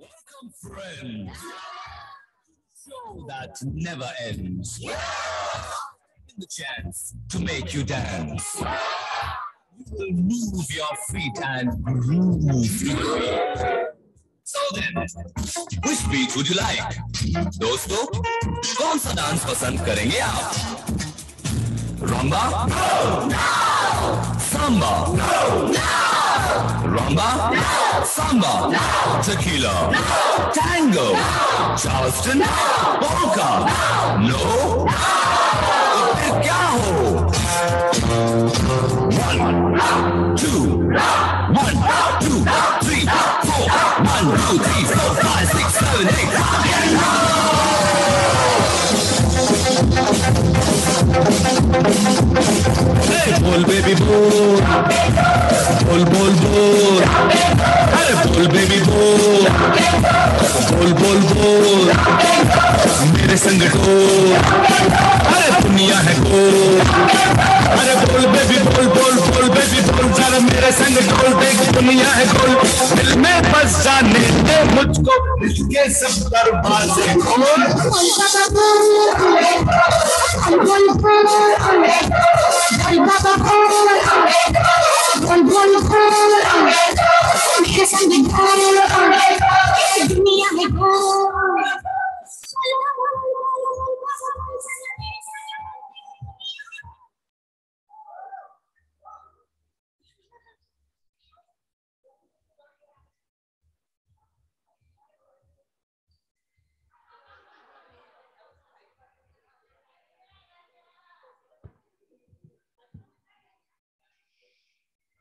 Welcome, friends. Show that never ends. Give the chance to make you dance. You will move your feet and groove to the beat. So then, which beat would you like? दोस्तों, कौन सा dance पसंद करेंगे आप? Rumba? No! No! Samba? No! No! Rumba? No! Samba? No! Tequila? No! Tango? No! Charleston? No! Polka? No! No! तो फिर क्या हो? 1, 2, 1, 2, 3, 4, 1, 2, 3, 4, 5, 6, 7, 8. Hey, बोल बेबी बोल, बोल बोल बोल, अरे बोल बेबी बोल, बोल बोल बोल, मेरे संग डोल, अरे दुनिया है गोल, अरे बोल बेबी बोल बोल बोल बेबी बोल, जरा मेरे संग डोल, देख दुनिया है गोल, दिल में बस जाने दे मुझको, इसके सब दरवाजे खोल।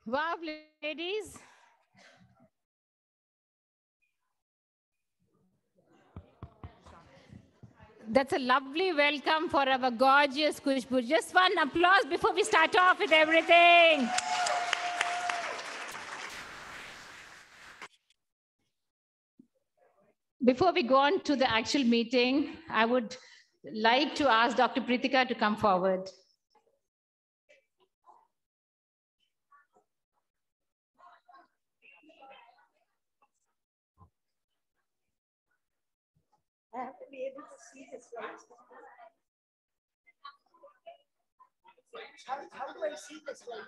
Wow, ladies. That's a lovely welcome for our gorgeous Khushboo. Just one applause before we start off with everything. Before we go on to the actual meeting, I would like to ask Dr. Pritika to come forward. I have to be able to see the slides. How do I see the slides?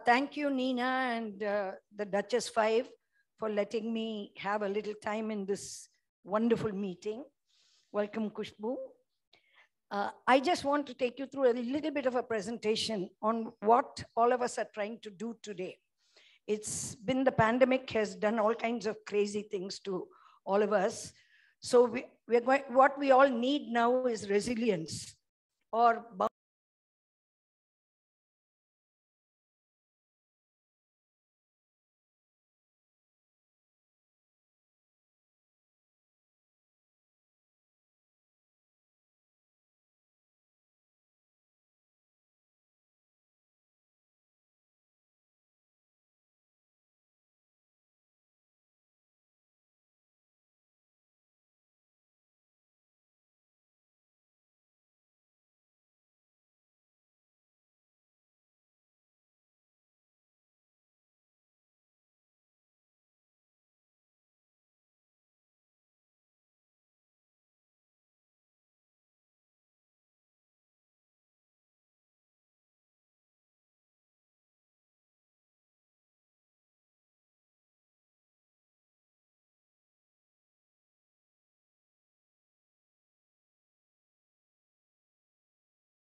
Thank you, Nina, and the Duchess 5 for letting me have a little time in this wonderful meeting. Welcome, Khushboo. I just want to take you through a little bit of a presentation on what all of us are trying to do today. It's been the pandemic has done all kinds of crazy things to all of us. So we're going, what we all need now is resilience or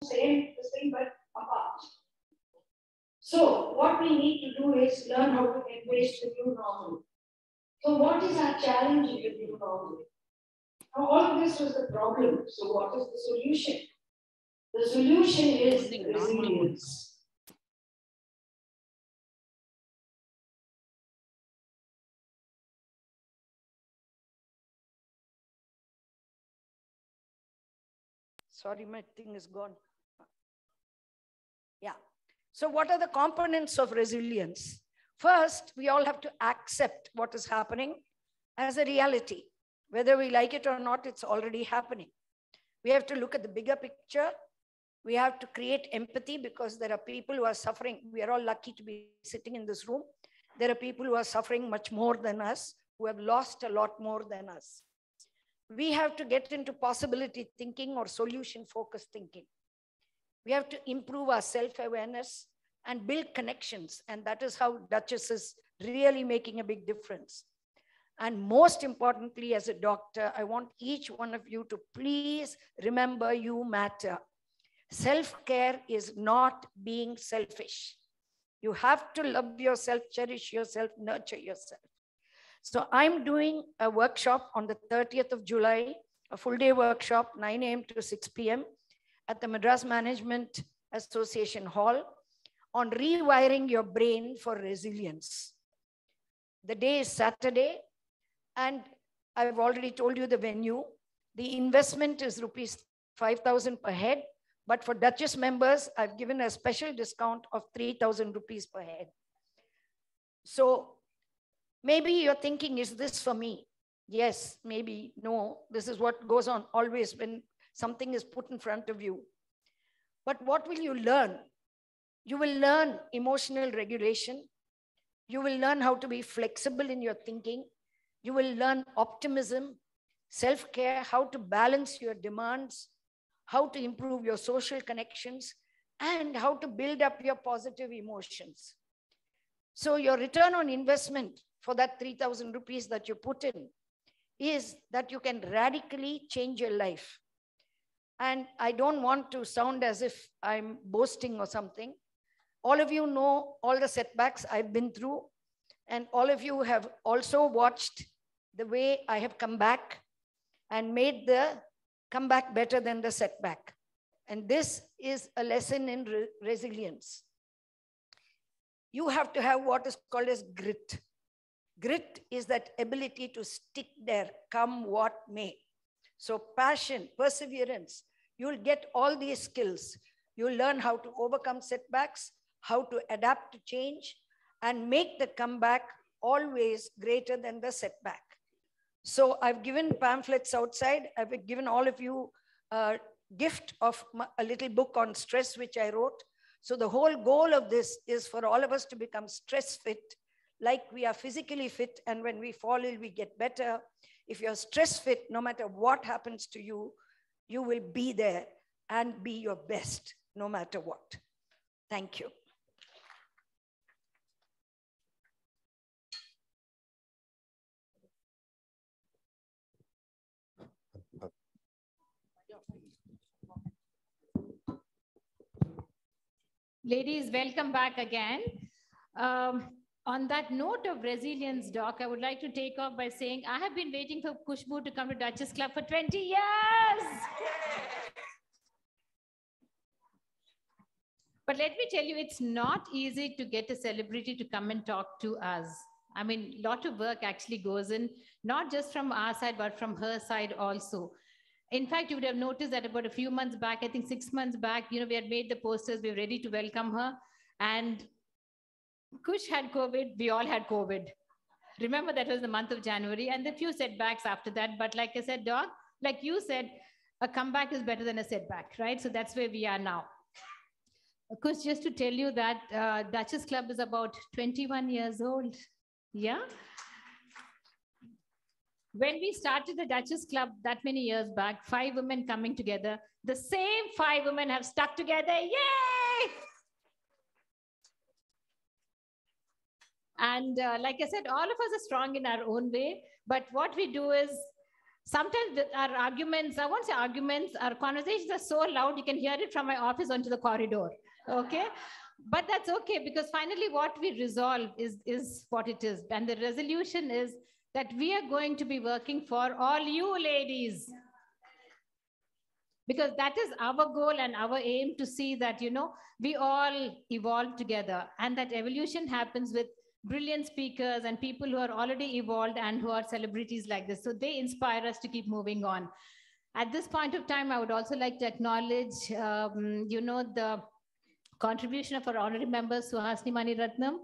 the same but apart. So what we need to do is learn how to embrace the new normal. So what is our challenge with the new normal? Now all of this was the problem. So what is the solution? The solution is resilience. Sorry, my thing is gone. Yeah. So what are the components of resilience? First, we all have to accept what is happening as a reality. Whether we like it or not, it's already happening. We have to look at the bigger picture. We have to create empathy because there are people who are suffering. We are all lucky to be sitting in this room. There are people who are suffering much more than us, who have lost a lot more than us. We have to get into possibility thinking or solution-focused thinking. We have to improve our self-awareness and build connections. And that is how Duchess is really making a big difference. And most importantly, as a doctor, I want each one of you to please remember you matter. Self-care is not being selfish. You have to love yourself, cherish yourself, nurture yourself. So I'm doing a workshop on the 30th of July, a full day workshop, 9 a.m. to 6 p.m. at the Madras Management Association Hall on rewiring your brain for resilience. The day is Saturday, and I've already told you the venue. The investment is rupees 5,000 per head, but for Duchess members, I've given a special discount of 3,000 rupees per head. So maybe you're thinking, is this for me? Yes, maybe, no. This is what goes on always when something is put in front of you. But what will you learn? You will learn emotional regulation. You will learn how to be flexible in your thinking. You will learn optimism, self-care, how to balance your demands, how to improve your social connections, and how to build up your positive emotions. So your return on investment for that 3,000 rupees that you put in is that you can radically change your life. And I don't want to sound as if I'm boasting or something. All of you know all the setbacks I've been through, and all of you have also watched the way I have come back and made the comeback better than the setback. And this is a lesson in resilience. You have to have what is called as grit. Grit is that ability to stick there, come what may. So passion, perseverance, you'll get all these skills. You'll learn how to overcome setbacks, how to adapt to change, and make the comeback always greater than the setback. So I've given pamphlets outside. I've given all of you a gift of a little book on stress, which I wrote. So the whole goal of this is for all of us to become stress fit, like we are physically fit, and when we fall ill, we get better. If you're stress fit, no matter what happens to you, you will be there and be your best, no matter what. Thank you. Ladies, welcome back again. On that note of resilience, Doc, I would like to take off by saying I have been waiting for Khushboo to come to Duchess Club for 20 years. But let me tell you, it's not easy to get a celebrity to come and talk to us. I mean, a lot of work actually goes in, not just from our side, but from her side also. In fact, you would have noticed that about a few months back, I think 6 months back, we had made the posters, we were ready to welcome her. And Kush had COVID, we all had COVID. Remember, that was the month of January, and a few setbacks after that. But like I said, Doc, like you said, a comeback is better than a setback, right? So that's where we are now. Kush, just to tell you that Duchess Club is about 21 years old. Yeah. When we started the Duchess Club that many years back, 5 women coming together, the same 5 women have stuck together. Yay! And like I said, all of us are strong in our own way. But what we do is sometimes our arguments, I won't say arguments, our conversations are so loud, you can hear it from my office onto the corridor. Okay? But that's okay, because finally what we resolve is what it is. And the resolution is that we are going to be working for all you ladies. Because that is our goal and our aim, to see that, we all evolve together. And that evolution happens with brilliant speakers and people who are already evolved and who are celebrities like this. So they inspire us to keep moving on. At this point of time, I would also like to acknowledge, the contribution of our honorary members, Suhasini Maniratnam,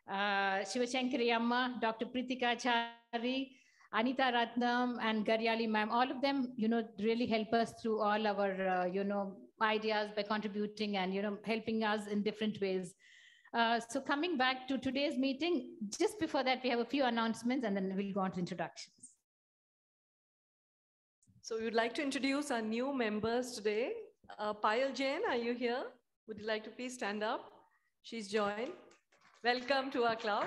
Shivashankari Amma, Dr. Pritika Chari, Anita Ratnam, and Garyali ma'am. All of them, really help us through all our, ideas by contributing and, helping us in different ways. So coming back to today's meeting, just before that, we have a few announcements and then we'll go on to introductions. So we would like to introduce our new members today. Payal Jain, are you here? Would you like to please stand up? She's joined. Welcome to our club.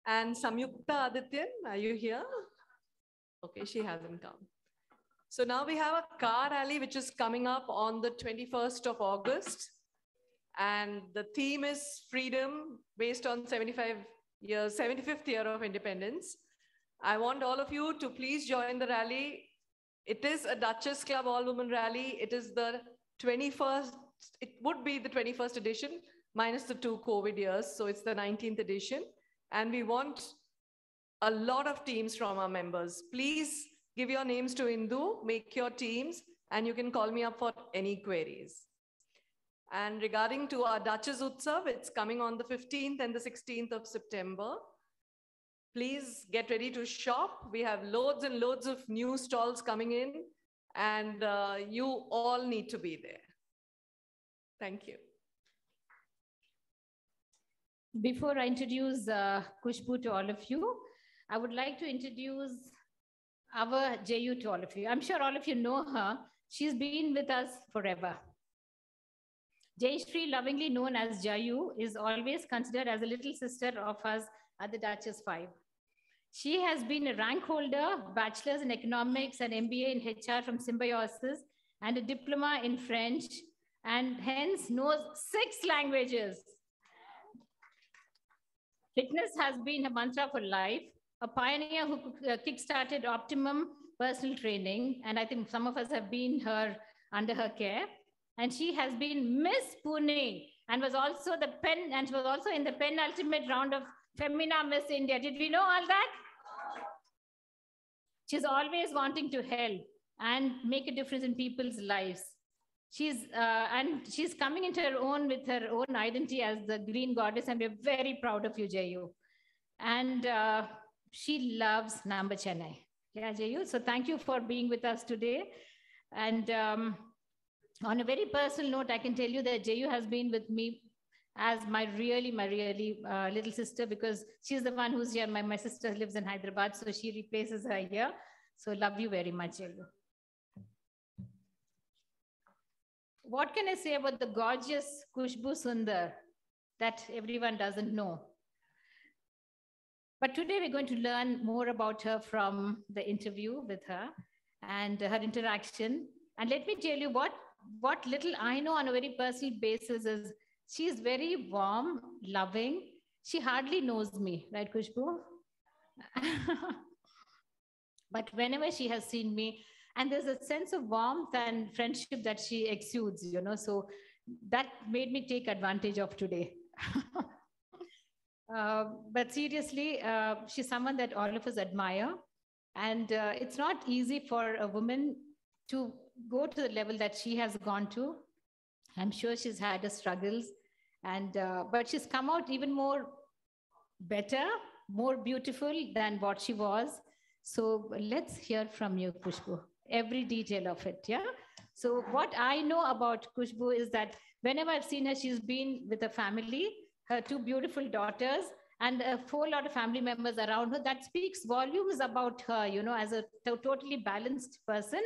And Samyukta Adityan, are you here? Okay, she hasn't come. So now we have a car rally which is coming up on the 21st of August. And the theme is freedom based on 75 75th year of independence. I want all of you to please join the rally. It is a Duchess Club all-women rally. It is the 21st, it would be the 21st edition, minus the 2 COVID years. So it's the 19th edition. And we want a lot of teams from our members. Please give your names to Indu, make your teams, and you can call me up for any queries. And regarding to our Duchess Utsav, it's coming on the 15th and the 16th of September. Please get ready to shop. We have loads and loads of new stalls coming in, and you all need to be there. Thank you. Before I introduce Khushboo to all of you, I would like to introduce our Jayu to all of you. I'm sure all of you know her. She's been with us forever. Jayashree, lovingly known as Jayu, is always considered as a little sister of us at the Duchess 5. She has been a rank holder, bachelor's in economics and MBA in HR from Symbiosis, and a diploma in French, and hence knows 6 languages. Fitness has been her mantra for life, a pioneer who kickstarted optimum personal training, and I think some of us have been under her care. And she has been Miss Pune and was also and she was also in the penultimate round of Femina Miss India. Did we know all that? She's always wanting to help and make a difference in people's lives. And she's coming into her own with her own identity as the Green Goddess, and we're very proud of you, Jayu. And she loves Number Chennai. Yeah, Jayu. So thank you for being with us today. And on a very personal note, I can tell you that Jayu has been with me as my really little sister, because she's the one who's here. My sister lives in Hyderabad, so she replaces her here. So love you very much, Jayu. What can I say about the gorgeous Khushboo Sundar that everyone doesn't know? But today we're going to learn more about her from the interview with her and her interaction. And let me tell you what little I know on a very personal basis is she is very warm, loving. She hardly knows me, right, Khushboo? But whenever she has seen me, and there's a sense of warmth and friendship that she exudes, you know, so that made me take advantage of today. But seriously, she's someone that all of us admire. And it's not easy for a woman to go to the level that she has gone to. I'm sure she's had her struggles, but she's come out even more better, more beautiful than what she was. So let's hear from you, Khushboo, every detail of it. Yeah. So what I know about Khushboo is that whenever I've seen her, she's been with a family, her 2 beautiful daughters, and a whole lot of family members around her. That speaks volumes about her, you know, as a totally balanced person.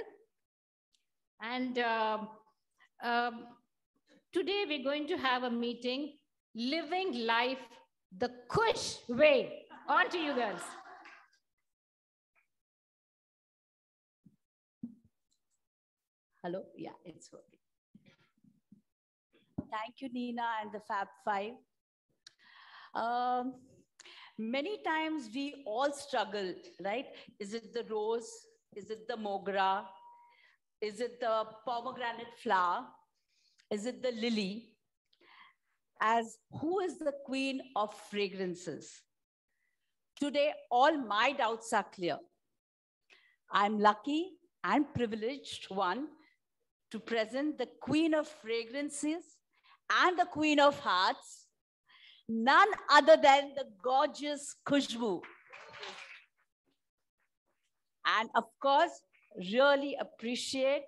And today we're going to have a meeting, Living Life the Khush Way. On to you, girls. Hello? Yeah, it's working. Thank you, Nina and the Fab Five. Many times we all struggle, right? Is it the rose? Is it the mogra? Is it the pomegranate flower? Is it the lily? As who is the queen of fragrances? Today, all my doubts are clear. I'm lucky and privileged one to present the queen of fragrances and the queen of hearts, none other than the gorgeous Khushboo. And of course, really appreciate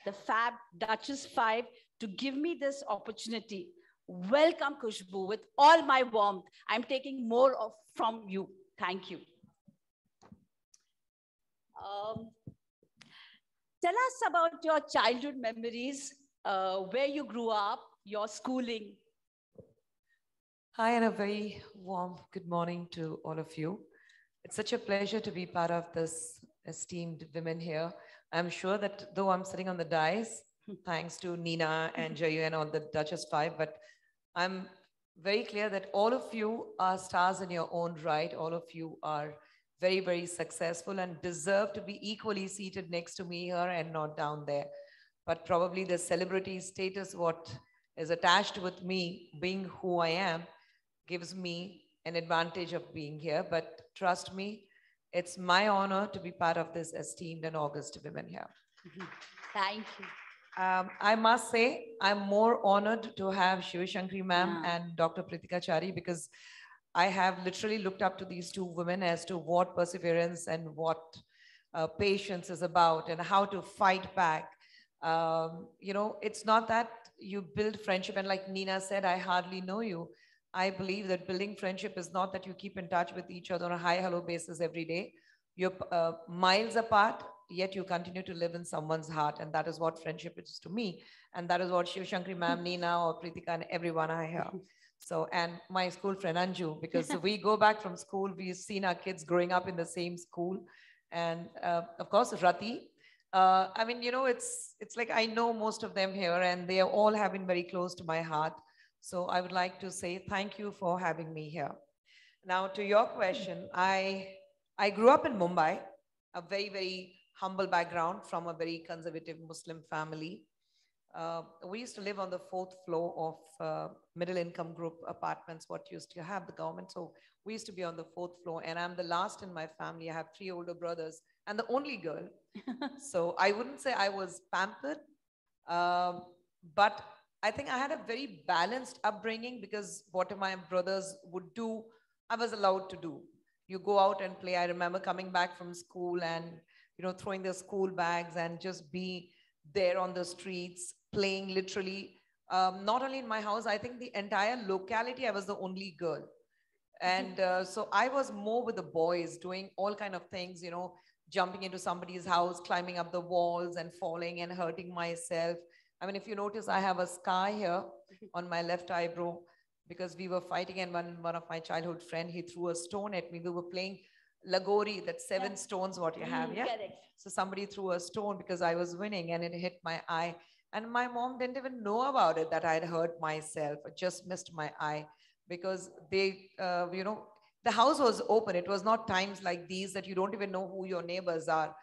the Fab Duchess 5 to give me this opportunity. Welcome, Khushboo, with all my warmth. I'm taking more from you. Thank you. Tell us about your childhood memories, where you grew up, your schooling. Hi, and a very warm good morning to all of you. It's such a pleasure to be part of this esteemed women here. I'm sure that though I'm sitting on the dais, thanks to Nina and Jayu and all the Duchess 5, but I'm very clear that all of you are stars in your own right. All of you are very, very successful and deserve to be equally seated next to me here and not down there. But probably the celebrity status, what is attached with me being who I am, gives me an advantage of being here. But trust me, it's my honor to be part of this esteemed and august women here. Thank you. I must say, I'm more honored to have Shivashankari ma'am Yeah. and Dr. Pritika Chari, because I have literally looked up to these two women as to what perseverance and what patience is about and how to fight back. It's not that you build friendship, and like Nina said, I hardly know you. I believe that building friendship is not that you keep in touch with each other on a hi hello basis every day. You're miles apart, yet you continue to live in someone's heart. And that is what friendship is to me. And that is what Shiv Shankari ma'am, Nina, or Pritika, and everyone I hear. So, and my school friend Anju, because we go back from school, we've seen our kids growing up in the same school. And of course, Rati. It's like I know most of them here, and they all have been very close to my heart. So I would like to say thank you for having me here. Now, to your question, I grew up in Mumbai, a very, very humble background from a very conservative Muslim family. We used to live on the fourth floor of middle income group apartments, what used to have the government. So we used to be on the fourth floor, and I'm the last in my family. I have three older brothers and the only girl. So I wouldn't say I was pampered, but I think I had a very balanced upbringing, because what my brothers would do, I was allowed to do. You go out and play. I remember coming back from school and, throwing the school bags and just be there on the streets, playing literally, not only in my house, I think the entire locality, I was the only girl. And so I was more with the boys doing all kind of things, jumping into somebody's house, climbing up the walls and falling and hurting myself. I mean, if you notice, I have a scar here on my left eyebrow, because we were fighting, and one of my childhood friend, he threw a stone at me. We were playing Lagori, that's seven stones what you have, yeah? Correct. So somebody threw a stone because I was winning, and it hit my eye. And my mom didn't even know about it, that I had hurt myself. I just missed my eye, because they, the house was open. It was not times like these that you don't even know who your neighbors are.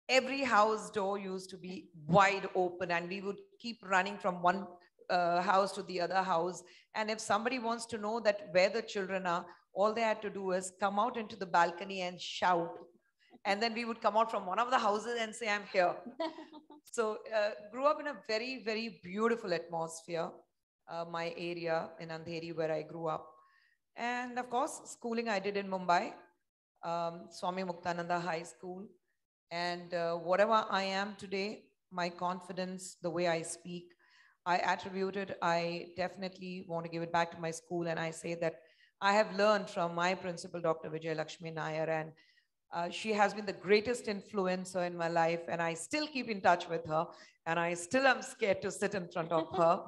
Every house door used to be wide open, and we would keep running from one house to the other house. And if somebody wants to know that where the children are, all they had to do is come out into the balcony and shout. And then we would come out from one of the houses and say, I'm here. So grew up in a very, very beautiful atmosphere, my area in Andheri where I grew up. And of course, schooling I did in Mumbai, Swami Muktananda High School. And whatever I am today, my confidence, the way I speak, I definitely want to give it back to my school. And I say that I have learned from my principal, Dr. Vijay Lakshmi Nair, and she has been the greatest influencer in my life. And I still keep in touch with her, and I still am scared to sit in front of her.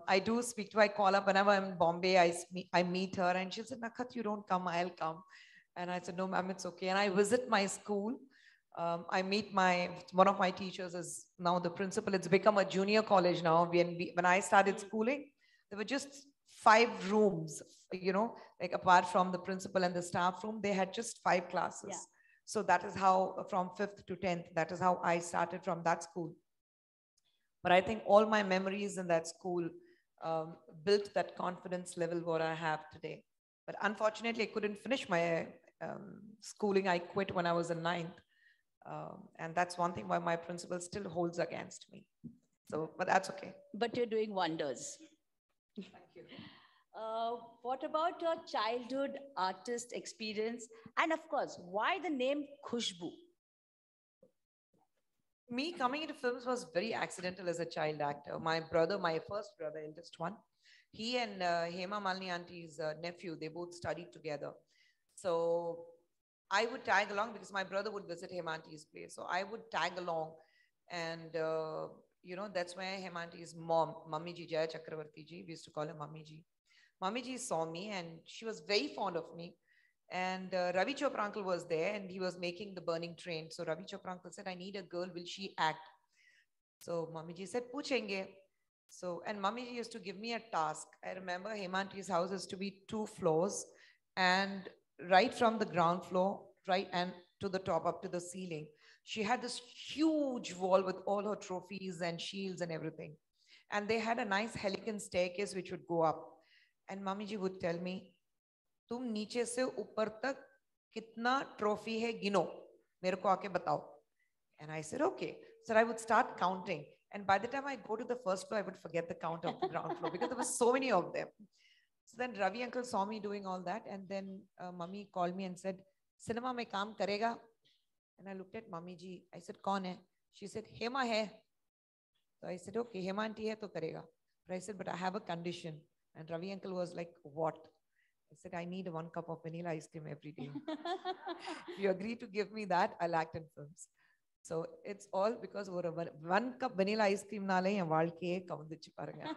I do speak to her. I call up whenever I'm in Bombay. I meet her, and she said, Nakhat, you don't come, I'll come. And I said, no, ma'am, it's okay. And I visit my school. I meet one of my teachers is now the principal. It's become a junior college now. When I started schooling, there were just 5 rooms, like apart from the principal and the staff room, they had just 5 classes. Yeah. So that is how, from 5th to 10th, that is how I started from that school. But I think all my memories in that school built that confidence level what I have today. But unfortunately, I couldn't finish my schooling. I quit when I was in 9th. And that's one thing why my principal still holds against me. So, but that's okay. But you're doing wonders. Thank you. What about your childhood artist experience? And of course, why the name Khushboo? Me coming into films was very accidental as a child actor. My brother, my first brother, eldest one, he and Hema Malini auntie's nephew, they both studied together. So I would tag along because my brother would visit Hemanti's place. So I would tag along, and that's where Hemanti's mom, Mummy Ji, Jaya Chakravarti Ji, we used to call her Mummy Ji. Mummy Ji saw me, and she was very fond of me. And Ravi Chopra uncle was there, and he was making the burning train. So Ravi Chopra uncle said, I need a girl, will she act? So Mummy Ji said, Puchenge. So, and Mummy used to give me a task. I remember Hemanti's house used to be 2 floors, and right from the ground floor, right, and to the top, up to the ceiling, she had this huge wall with all her trophies and shields and everything. And they had a nice helicon staircase which would go up. And Mummy ji would tell me, तुम नीचे से ऊपर तक कितना trophy है गिनो मेरे को आके बताओ. And I said, okay. So I would start counting. And by the time I go to the first floor, I would forget the count of the ground floor because there were so many of them. So then Ravi uncle saw me doing all that. And then Mummy called me and said, cinema mein kaam karega? And I looked at Mummy ji. I said, kaun hai? She said, Hema hai. So I said, okay, Hema auntie hai to karega. But I said, but I have a condition. And Ravi uncle was like, what? I said, I need 1 cup of vanilla ice cream every day. If you agree to give me that, I'll act in films. So it's all because of 1 cup vanilla ice cream nale en valke kavandichu paranga.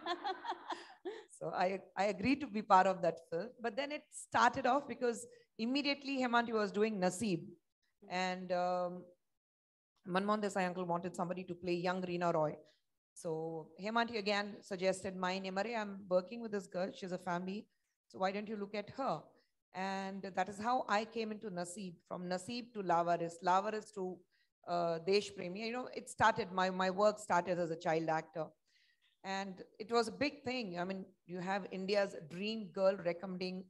So I agreed to be part of that film. But then it started off because immediately Hemanti was doing Naseeb. And Manmohan Desai uncle wanted somebody to play young Reena Roy. So Hemanti again suggested my name. I'm working with this girl. She's a family. So why don't you look at her? And that is how I came into Naseeb. From Naseeb to Lavaris to Desh Premi. You know, it started, my work started as a child actor. And it was a big thing. I mean, you have India's dream girl recommending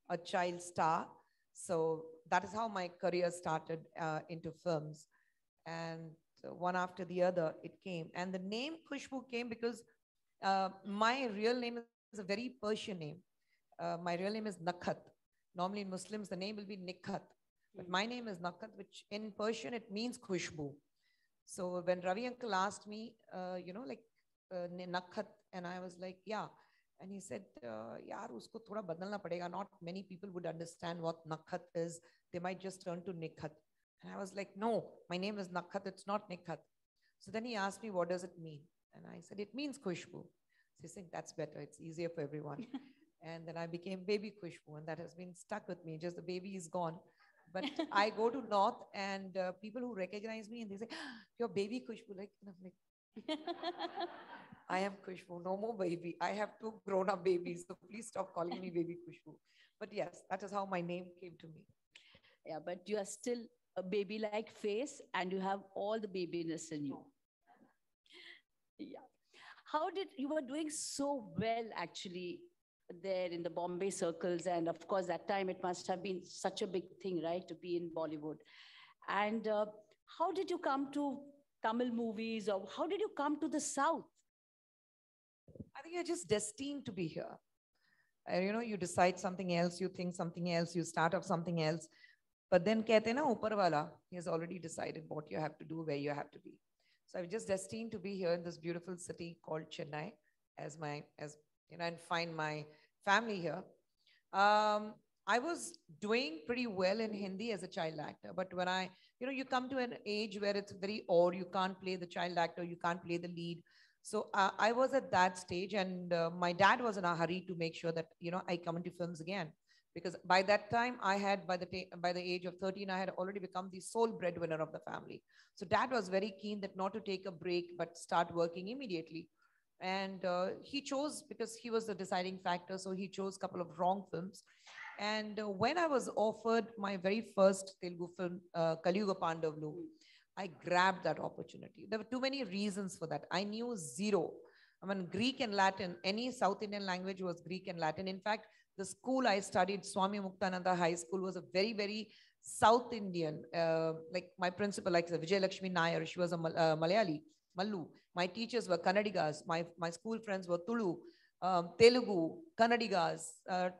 a child star. So that is how my career started into films. And one after the other, it came. And the name Khushboo came because my real name is a very Persian name. My real name is Nakhat. Normally in Muslims, the name will be Nikhat. But my name is Nakhat, which in Persian, it means Khushboo. So when Ravi uncle asked me, Nakhat, and I was like, yeah. And he said, yaar, usko thoda badalna padega. Not many people would understand what Nakhat is. They might just turn to Nikhat. And I was like, no, my name is Nakhat. It's not Nikhat. So then he asked me, what does it mean? And I said, it means Khushboo. So he's saying, that's better. It's easier for everyone. And then I became baby Khushboo, and that has been stuck with me. Just the baby is gone. But I go to North, and people who recognize me, and they say, you're baby Khushboo. Like, and I'm like, I am Khushboo, no more baby. I have 2 grown-up babies, so please stop calling me baby Khushboo. But yes, that is how my name came to me. Yeah, but you are still a baby-like face, and you have all the babiness in you. Yeah. How did you were doing so well actually there in the Bombay circles, and of course that time it must have been such a big thing, right, to be in Bollywood. And how did you come to Tamil movies, or how did you come to the South? I think you're just destined to be here. You decide something else, you think something else, you start off something else. But then kehte na upar wala, he has already decided what you have to do, where you have to be. So I'm just destined to be here in this beautiful city called Chennai and find my family here. I was doing pretty well in Hindi as a child actor, but when you come to an age where it's very odd, you can't play the child actor, you can't play the lead. So I was at that stage, and my dad was in a hurry to make sure that, I come into films again. Because by that time, I had, by the age of 13, I had already become the sole breadwinner of the family. So dad was very keen that not to take a break, but start working immediately. And he chose, because he was the deciding factor, so he chose a couple of wrong films. And when I was offered my very first Telugu film, Kaliyuga Pandavlu, I grabbed that opportunity. There were too many reasons for that. I knew zero. I mean, Greek and Latin, any South Indian language was Greek and Latin. In fact, the school I studied, Swami Muktananda High School, was a very, very South Indian. Like my principal, like Vijay Lakshmi Nair, she was a Malayali, Mallu. My teachers were Kannadigas. My school friends were Tulu, Telugu, Kannadigas.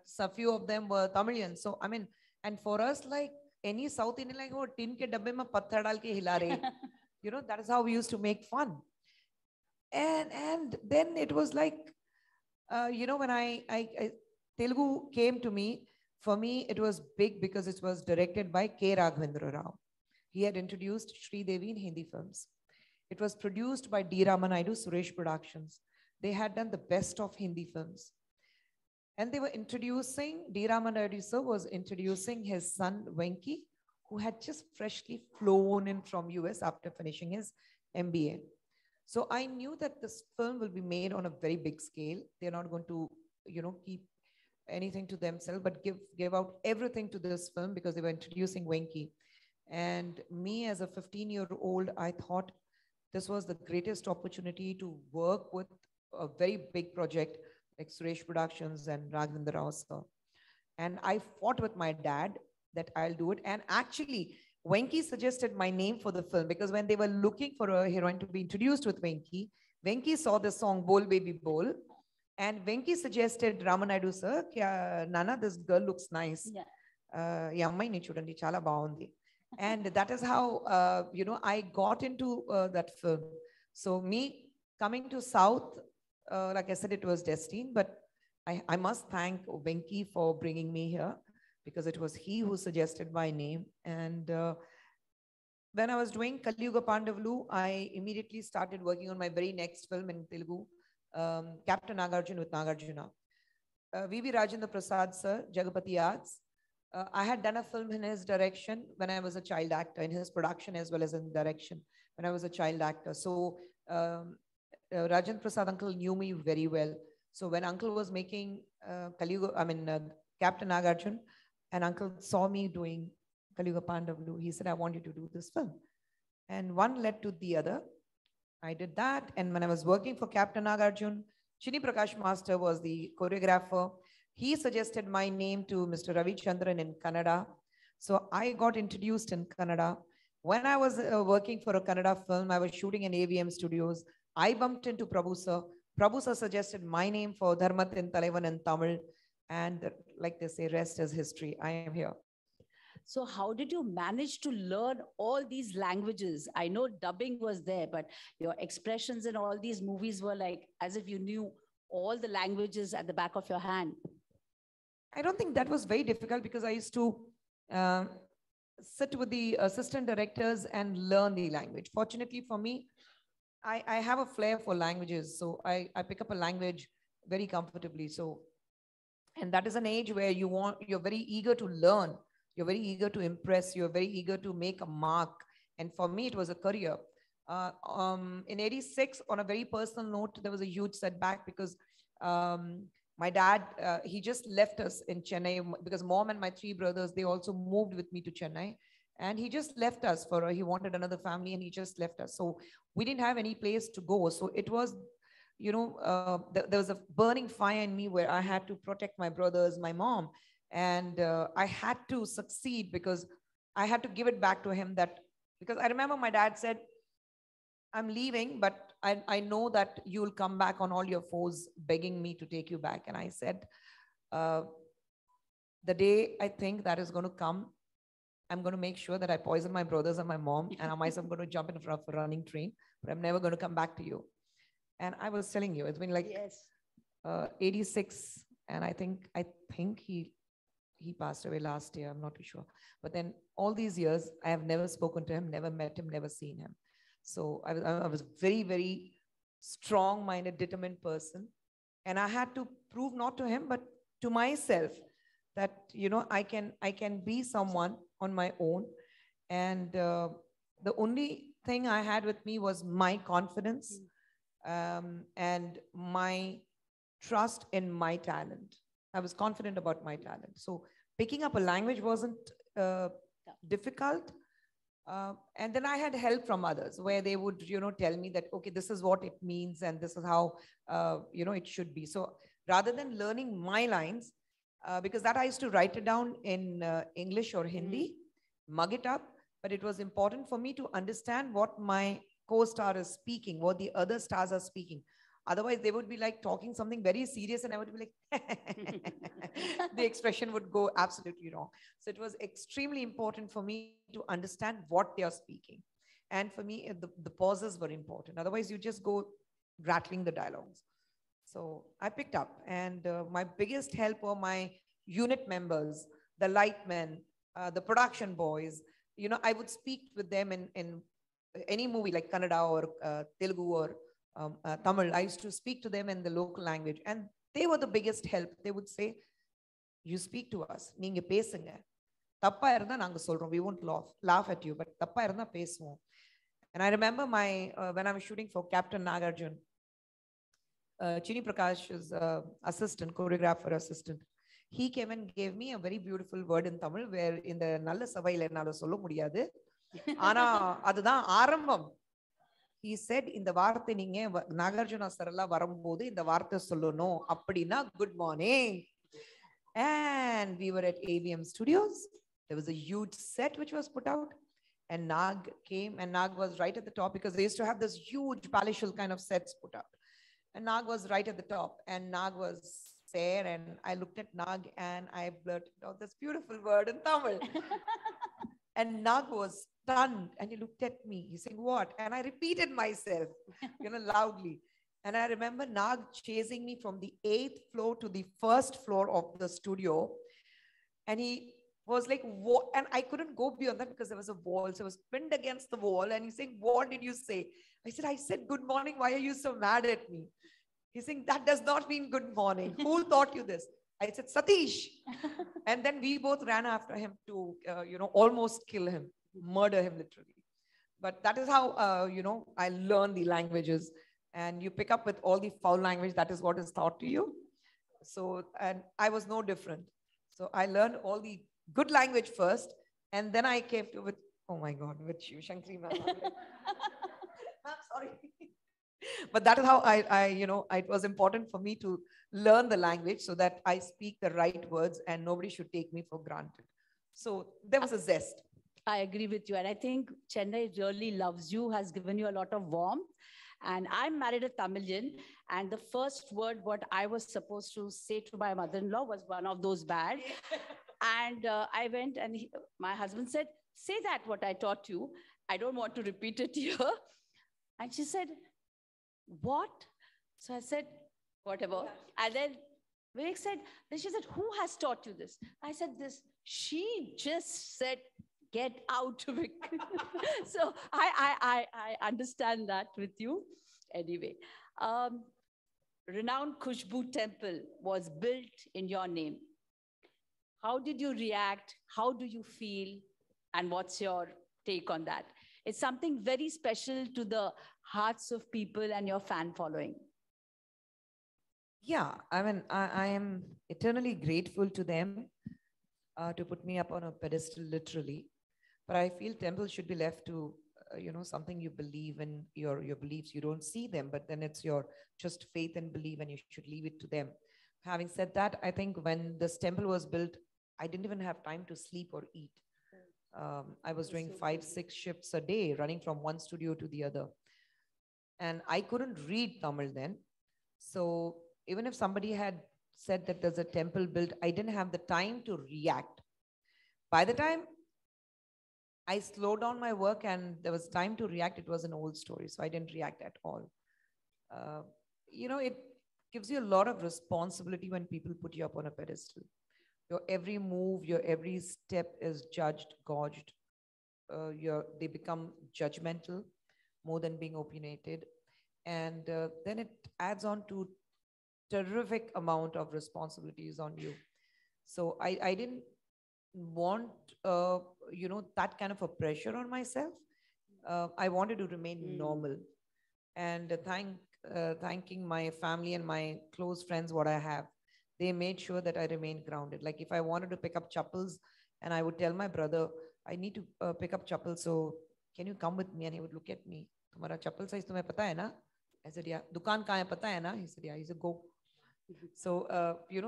So few of them were Tamilians. So, I mean, and for us, like any South Indian, like, oh, tin ke dabbe mein patthar dal ke hila rahe. That is how we used to make fun. And then it was like, when I Telugu came to me, for me, it was big because it was directed by K. Raghavendra Rao. He had introduced Sri Devi in Hindi films. It was produced by D. Ramanaidu Suresh Productions. They had done the best of Hindi films. And they were introducing, D. Ramanaidu sir was introducing his son, Venki, who had just freshly flown in from US after finishing his MBA. So I knew that this film will be made on a very big scale. They're not going to, keep anything to themselves, but give out everything to this film because they were introducing Venki. And me as a 15-year-old, I thought this was the greatest opportunity to work with a very big project like Suresh Productions and Raghavendra Rao sir. And I fought with my dad that I'll do it. And actually, Venki suggested my name for the film because when they were looking for a heroine to be introduced with Venki saw the song Bol Baby Bol. And Venki suggested Ramanaidu sir, Nana, this girl looks nice. Yammai chudandi chala baundi. And that is how, I got into that film. So me coming to South, like I said, it was destined, but I must thank Venki for bringing me here because it was he who suggested my name. And when I was doing Kali Yuga Pandavalu, I immediately started working on my very next film in Telugu, Captain Nagarjuna with Nagarjuna. V.V. Rajendra Prasad sir, Jagapati Arts. I had done a film in his direction when I was a child actor, in his production as well as in direction when I was a child actor. So Rajendra Prasad uncle knew me very well. So when uncle was making Captain Nagarjuna, and uncle saw me doing Kali Yuga Pandavalu, he said, I want you to do this film. And one led to the other. I did that. And when I was working for Captain Nagarjuna, Chini Prakash Master was the choreographer. He suggested my name to Mr. Ravi Chandran in Kannada. So I got introduced in Kannada. When I was working for a Kannada film, I was shooting in AVM Studios. I bumped into Prabhu sir. Prabhu sir suggested my name for Dharmathin Talaivan in Tamil. And like they say, rest is history. I am here. So how did you manage to learn all these languages? I know dubbing was there, but your expressions in all these movies were like as if you knew all the languages at the back of your hand. I don't think that was very difficult because I used to sit with the assistant directors and learn the language. Fortunately for me, I have a flair for languages. So I pick up a language very comfortably. So, and that is an age where you're very eager to learn. You're very eager to impress. You're very eager to make a mark. And for me, it was a career. In 86, on a very personal note, there was a huge setback because my dad, he just left us in Chennai because mom and my three brothers, they also moved with me to Chennai. And he just left us he wanted another family and he just left us. So we didn't have any place to go. So it was, there was a burning fire in me where I had to protect my brothers, my mom. And I had to succeed because I had to give it back to him because I remember my dad said, I'm leaving, but I know that you'll come back on all your fours begging me to take you back. And I said, the day I think that is going to come, I'm going to make sure that I poison my brothers and my mom, and I myself going to jump in front of a running train, but I'm never going to come back to you. And I was telling you, it's been like 86, and I think he passed away last year. I'm not too sure. But then all these years, I have never spoken to him, never met him, never seen him. So I was very, very strong-minded, determined person. And I had to prove not to him, but to myself that, I can be someone on my own. And the only thing I had with me was my confidence and my trust in my talent. I was confident about my talent. So picking up a language wasn't difficult. And then I had help from others where they would, tell me that, okay, this is what it means and this is how, it should be. So rather than learning my lines, because that I used to write it down in English or Hindi, mug it up, but it was important for me to understand what my co-star is speaking, what the other stars are speaking. Otherwise, they would be like talking something very serious and I would be like, the expression would go absolutely wrong. So it was extremely important for me to understand what they are speaking. And for me, the pauses were important. Otherwise, you just go rattling the dialogues. So I picked up, and my biggest help were my unit members, the lightmen, the production boys. I would speak with them in any movie like Kannada or Telugu or Tamil. I used to speak to them in the local language, and they were the biggest help. They would say, you speak to us, நீங்க பேசுங்க. தப்பா இருந்தா நாங்க சொல்றோம். We won't laugh at you, but தப்பா இருந்தா பேசுவோம். And I remember when I was shooting for Captain Nagarjun, Chini Prakash's assistant, choreographer assistant, he came and gave me a very beautiful word in Tamil where in the Nalla Savaila Nalla Sollo Mudiyadu. Ana Adudan Arambam. He said, in the Varte Ninge Nagarjuna Sarala Varambodi, in the Varte Solono, Appadina, good morning. And we were at AVM Studios. There was a huge set which was put out. And Nag came, and Nag was right at the top because they used to have this huge palatial kind of sets put out. And Nag was right at the top, and Nag was there, and I looked at Nag and I blurted out this beautiful word in Tamil. And Nag was stunned, and he looked at me. He's saying, what? And I repeated myself, loudly. And I remember Nag chasing me from the 8th floor to the 1st floor of the studio. And he was like, what? And I couldn't go beyond that because there was a wall. So I was pinned against the wall. And he's saying, what did you say? I said, good morning. Why are you so mad at me? He's saying, that does not mean good morning. Who taught you this? I said, Satish. And then we both ran after him to, almost kill him, murder him literally. But that is how, I learned the languages. And you pick up with all the foul language. That is what is taught to you. So, and I was no different. So I learned all the good language first. And then I came to with, oh my God, with you, Shankari ma'am. I'm sorry. But that is how it was important for me to learn the language so that I speak the right words and nobody should take me for granted. So there was a zest. I agree with you. And I think Chennai really loves you, has given you a lot of warmth. And I'm married a Tamilian. And the first word, what I was supposed to say to my mother-in-law was one of those bad. And I went and my husband said, say that what I taught you. I don't want to repeat it here. And she said, what? So I said, whatever. And then Vivek said, then she said, who has taught you this? I said, this. She just said, get out of it. So I understand that with you. Anyway, renowned Khushboo temple was built in your name. How did you react? How do you feel? And what's your take on that? It's something very special to the hearts of people and your fan following. Yeah, I mean, I am eternally grateful to them to put me up on a pedestal, literally. But I feel temples should be left to, something you believe in, your beliefs. You don't see them, but then it's your just faith and belief, and you should leave it to them. Having said that, I think when this temple was built, I didn't even have time to sleep or eat. I was doing 5-6 shifts a day, running from one studio to the other. And I couldn't read Tamil then. So even if somebody had said that there's a temple built, I didn't have the time to react. By the time I slowed down my work and there was time to react, it was an old story. So I didn't react at all. It gives you a lot of responsibility when people put you up on a pedestal. Your every move, your every step is judged, gauged. They become judgmental more than being opinionated. And then it adds on to terrific amount of responsibilities on you. So I didn't want, that kind of a pressure on myself. I wanted to remain normal. And thanking my family and my close friends, what I have, they made sure that I remained grounded. Like if I wanted to pick up chappals and I would tell my brother, I need to pick up chappals. So can you come with me? And he would look at me. Tumhara chappal size tumhe pata hai na? I said, yeah. Dukaan kahan hai pata hai na? He said, yeah. He said, go. So,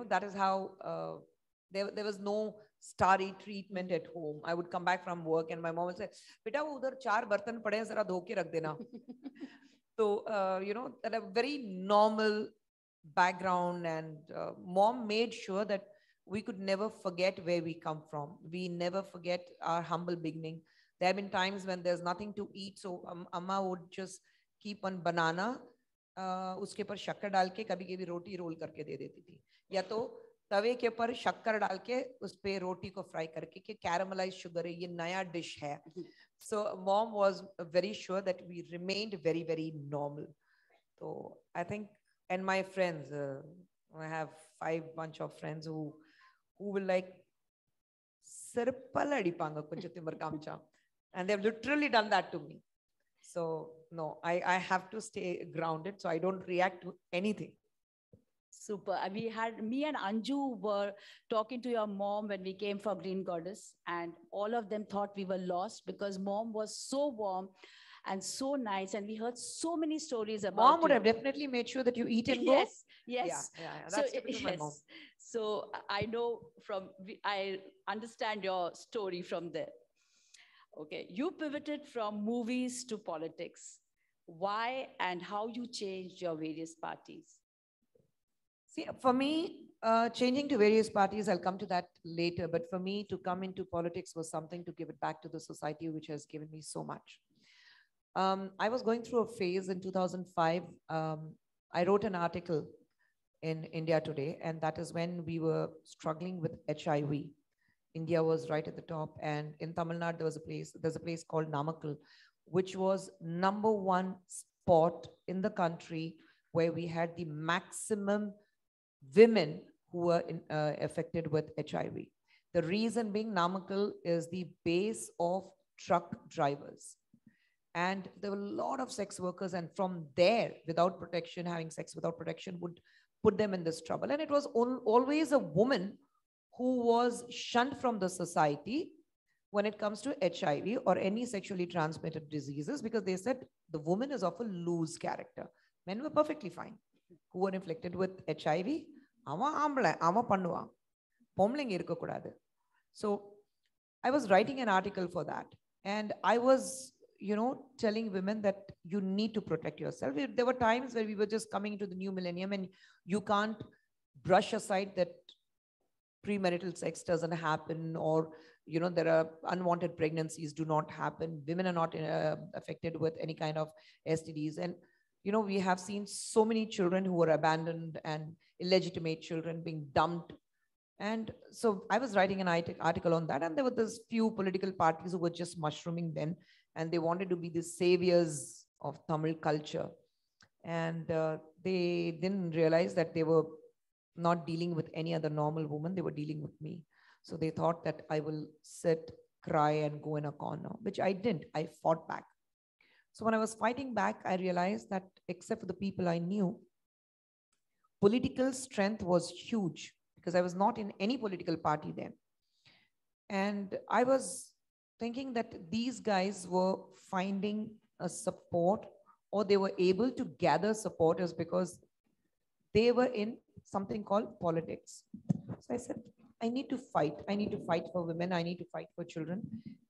that is how there was no starry treatment at home. I would come back from work and my mom would say, beta, udhar 4 bartan pade hain, zara dho ke rakh dena. So, that a very normal background, and mom made sure that we could never forget where we come from. We never forget our humble beginning. There have been times when there's nothing to eat. So Amma would just keep one banana, उसके पर शक्कर डाल के कभी कभी रोटी role करके दे देती थी, या तो तवे के ऊपर शक्कर डाल के उस पे रोटी को फ्राई करके कि कैरामलाइज शुगर है, ये नया डिश है. So mom was very sure that we remained very, very normal. So I think, and my friends, I have 5 bunch of friends who will like and they've literally done that to me. So no, I have to stay grounded so I don't react to anything. Super. We had, me and Anju were talking to your mom when we came for Green Goddess, and all of them thought we were lost because mom was so warm and so nice, and we heard so many stories about Mom would you. have definitely made sure that you eat and go. Yes, yes. Yeah. So That's typical my mom. yes. So I know from, I understand your story from there. Okay, you pivoted from movies to politics. Why and how you changed your various parties? See, for me, changing to various parties, I'll come to that later. But for me, to come into politics was something to give it back to the society, which has given me so much. I was going through a phase in 2005. I wrote an article in India Today, and that is when we were struggling with HIV. India was right at the top, and in Tamil Nadu there's a place called Namakkal, which was #1 spot in the country where we had the maximum women who were affected with HIV. The reason being Namakkal is the base of truck drivers. And there were a lot of sex workers, and from there, without protection, having sex without protection would put them in this trouble. And it was always a woman who was shunned from the society when it comes to HIV or any sexually transmitted diseases, because they said the woman is of a loose character. Men were perfectly fine who were inflicted with HIV. So I was writing an article for that, and I was, telling women that you need to protect yourself. There were times where we were just coming into the new millennium, and you can't brush aside that premarital sex doesn't happen, or there are unwanted pregnancies do not happen. Women are not affected with any kind of STDs, and we have seen so many children who were abandoned and illegitimate children being dumped. And so I was writing an article on that, and there were this few political parties who were just mushrooming then, and they wanted to be the saviors of Tamil culture. And they didn't realize that they were not dealing with any other normal woman, they were dealing with me. So they thought that I will sit, cry, and go in a corner, which I didn't. I fought back. So when I was fighting back, I realized that except for the people I knew, political strength was huge, because I was not in any political party then. And I was thinking that these guys were finding a support, or they were able to gather supporters because they were in something called politics. So I said, I need to fight. I need to fight for women. I need to fight for children.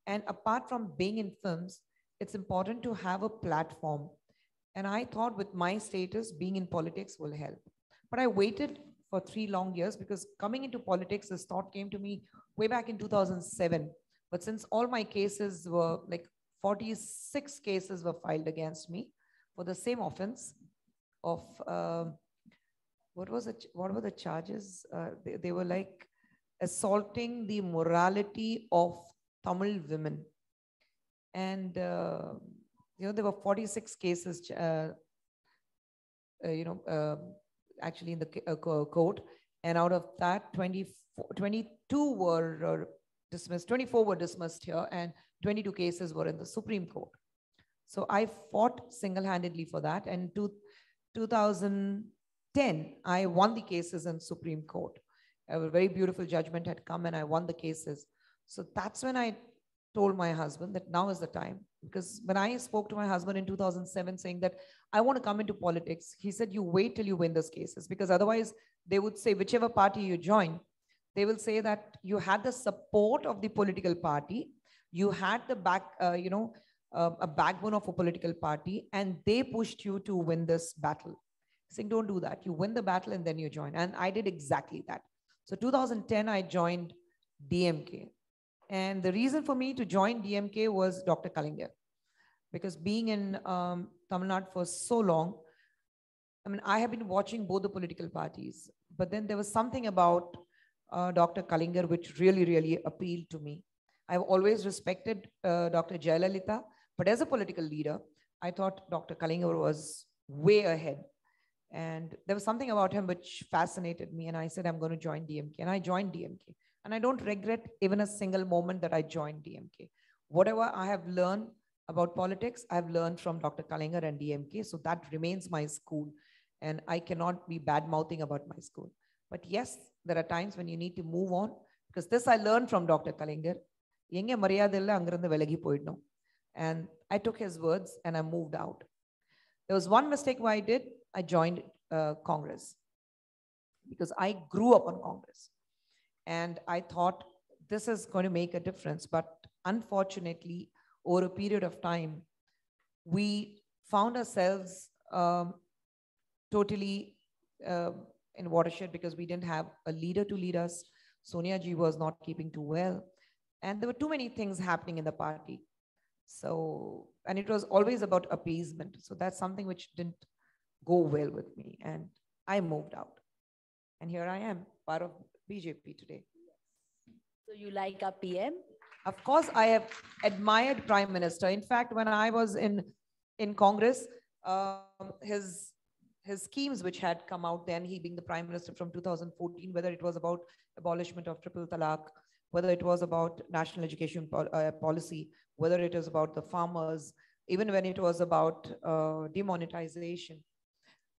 And apart from being in films, it's important to have a platform. And I thought with my status, being in politics will help. But I waited for 3 long years, because coming into politics, this thought came to me way back in 2007. But since all my cases were like 46 cases were filed against me for the same offense of, what were the charges? They were like assaulting the morality of Tamil women. And, there were 46 cases, actually in the court. And out of that, 22 were dismissed, 24 were dismissed here, and 22 cases were in the Supreme Court. So I fought single-handedly for that. And in 2010, I won the cases in Supreme Court. A very beautiful judgment had come, and I won the cases. So that's when I told my husband that now is the time. Because when I spoke to my husband in 2007 saying that I want to come into politics, he said, you wait till you win those cases, because otherwise they would say whichever party you join, they will say that you had the support of the political party, you had the a backbone of a political party, and they pushed you to win this battle. Saying, don't do that. You win the battle and then you join. And I did exactly that. So 2010, I joined DMK. And the reason for me to join DMK was Dr. Kalingar. Because being in Tamil Nadu for so long, I have been watching both the political parties. But then there was something about Dr. Kalingar which really, really appealed to me. I've always respected Dr. Jayalalitha, but as a political leader, I thought Dr. Kalingar was way ahead. And there was something about him which fascinated me. And I said, I'm going to join DMK. And I joined DMK. And I don't regret even a single moment that I joined DMK. Whatever I have learned about politics, I've learned from Dr. Kalingar and DMK. So that remains my school. And I cannot be bad mouthing about my school. But yes, there are times when you need to move on, because this I learned from Dr. Kalingar. எங்க மரியாதை இல்லை அங்கிருந்து விலகி போயிடணும். And I took his words and I moved out. There was one mistake I did. I joined Congress because I grew up on Congress. And I thought this is going to make a difference. But unfortunately, over a period of time, we found ourselves totally in watershed because we didn't have a leader to lead us. Sonia ji was not keeping too well. And there were too many things happening in the party. So, and it was always about appeasement. So that's something which didn't go well with me. And I moved out. And here I am, part of BJP today. So you like our PM? Of course, I have admired Prime Minister. In fact, when I was in Congress, his schemes which had come out then, he being the Prime Minister from 2014, whether it was about abolishment of triple talaq, whether it was about national education policy, whether it was about the farmers, even when it was about demonetization.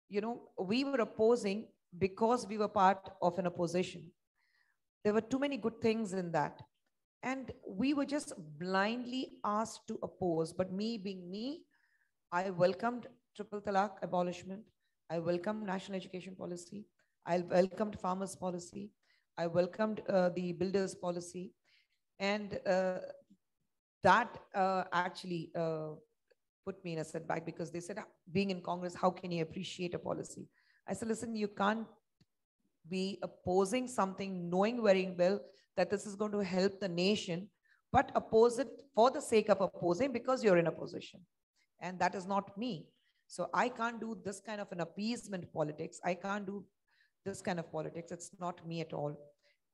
You know, we were opposing because we were part of an opposition. There were too many good things in that. And we were just blindly asked to oppose. But me being me, I welcomed triple talaq abolishment. I welcomed national education policy. I welcomed farmers policy. I welcomed the builders policy. And that actually put me in a setback because they said, being in Congress, how can you appreciate a policy? I said, listen, you can't be opposing something knowing very well that this is going to help the nation, but oppose it for the sake of opposing because you're in a position. And that is not me. So I can't do this kind of an appeasement politics. I can't do this kind of politics. It's not me at all.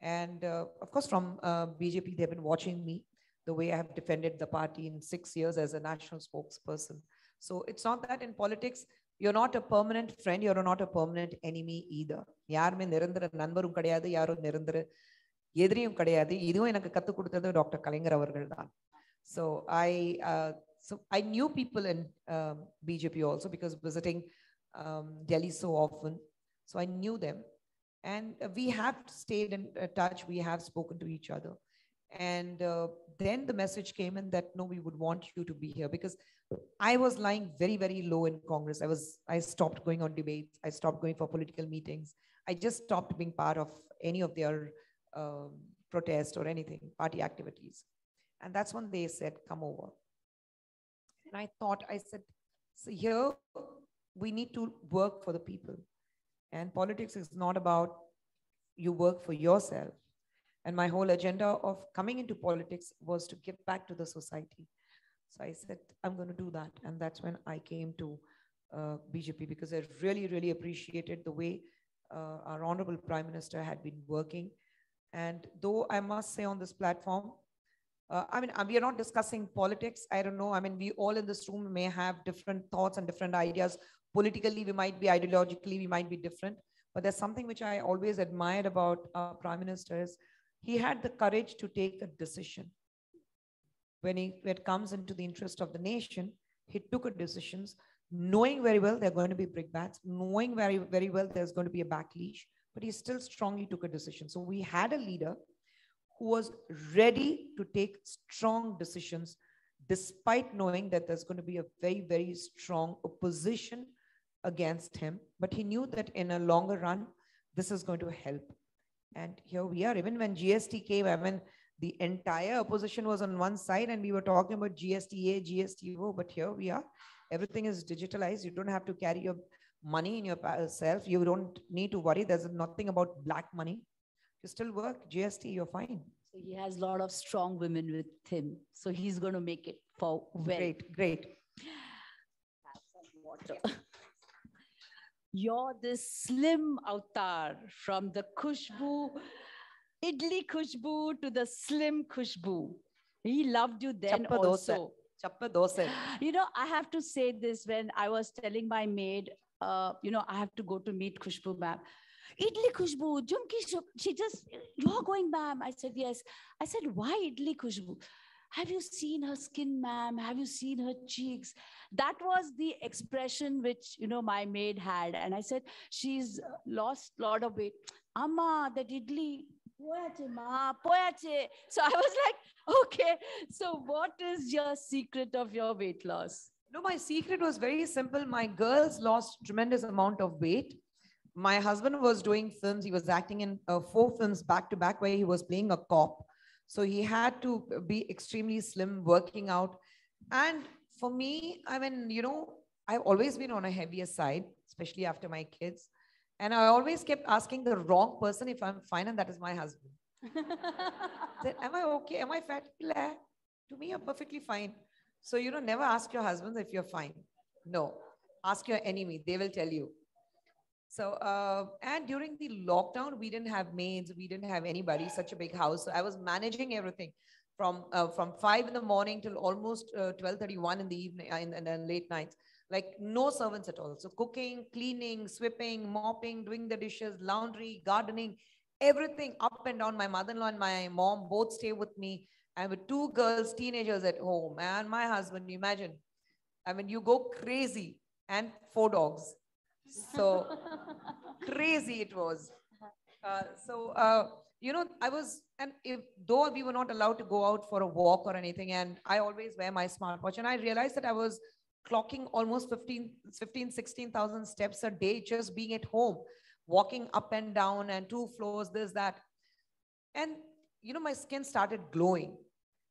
And of course, from BJP, they've been watching me, the way I have defended the party in 6 years as a national spokesperson. So it's not that in politics, you're not a permanent friend, you're not a permanent enemy either. யாருமே நிரந்தர நண்பரும் கிடையாது, யாரும் நிரந்தர எதிரியும் கிடையாது. இதுவும் எனக்கு கற்றுக் கொடுத்தது டாக்டர் கலைஞர் அவர்கள் தான். So I knew people in BJP also because visiting Delhi so often. So I knew them. And we have stayed in touch. We have spoken to each other. And then the message came in that, no, we would want you to be here because I was lying very, very low in Congress. I stopped going on debates. I stopped going for political meetings. I just stopped being part of any of their protest or anything, party activities. And that's when they said, come over. And I said, so here we need to work for the people. And politics is not about you work for yourself. And my whole agenda of coming into politics was to give back to the society. So I said, I'm going to do that. And that's when I came to BJP because I really, really appreciated the way our Honorable Prime Minister had been working. And though I must say on this platform, I mean, we are not discussing politics. I don't know. I mean, we all in this room may have different thoughts and different ideas. Politically, we might be, ideologically, we might be different. But there's something which I always admired about our Prime Minister is he had the courage to take a decision. When it comes into the interest of the nation, he took a decisions, knowing very well there are going to be brickbats, knowing very, very well there's going to be a backleash, but he still strongly took a decision. So we had a leader who was ready to take strong decisions, despite knowing that there's going to be a very, very strong opposition against him. But he knew that in a longer run, this is going to help. And here we are. Even when GST came, I mean, the entire opposition was on one side and we were talking about GSTA, GSTO, but here we are. Everything is digitalized. You don't have to carry your money in yourself. You don't need to worry. There's nothing about black money. You still work, GST, you're fine. So he has a lot of strong women with him. So he's going to make it for well. Great, great. Have some water. You're this slim avatar from the Khushboo, Idli Khushboo to the slim Khushboo. He loved you then Chappa also. Chappa dosa. You know, I have to say this when I was telling my maid, I have to go to meet Khushboo ma'am. Idli Khushboo, Jumki, she just, you're going ma'am. I said, yes. I said, why Idli Khushboo? have you seen her skin, ma'am? Have you seen her cheeks? That was the expression which, my maid had. And I said, she's lost a lot of weight. Amma, that idli, poyache, ma, poyache. So I was like, okay, so what is your secret of your weight loss? No, my secret was very simple. My girls lost tremendous amount of weight. My husband was doing films. He was acting in 4 films back to back where he was playing a cop. So he had to be extremely slim, working out. And for me, I mean, I've always been on a heavier side, especially after my kids. And I always kept asking the wrong person if I'm fine, and that is my husband. Said, am I okay? Am I fat? Blah. To me, you're perfectly fine. So, never ask your husband if you're fine. No, ask your enemy. They will tell you. So, and during the lockdown, we didn't have maids. We didn't have anybody, such a big house. So I was managing everything from 5 in the morning till almost 12:31 in the evening, in the late nights. Like no servants at all. So cooking, cleaning, sweeping, mopping, doing the dishes, laundry, gardening, everything up and down. My mother-in-law and my mom both stay with me. And with 2 girls, teenagers at home, and my husband, imagine. I mean, you go crazy, and 4 dogs. So crazy it was. I was, and though we were not allowed to go out for a walk or anything, and I always wear my smartwatch, and I realized that I was clocking almost 16,000 steps a day just being at home, walking up and down and 2 floors, this, that. And, my skin started glowing.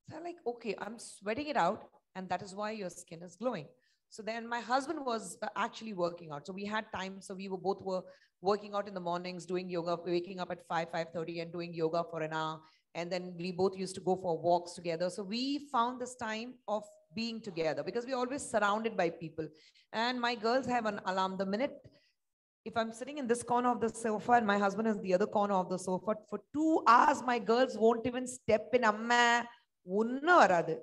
So I'm like, okay, I'm sweating it out, and that is why your skin is glowing. So then my husband was actually working out. So we had time. So we were working out in the mornings, doing yoga, waking up at 5:30 and doing yoga for an hour. And then we both used to go for walks together. So we found this time of being together because we're always surrounded by people. And my girls have an alarm. The minute, if I'm sitting in this corner of the sofa and my husband is the other corner of the sofa, for 2 hours, my girls won't even step in. Amma, unnu varadu.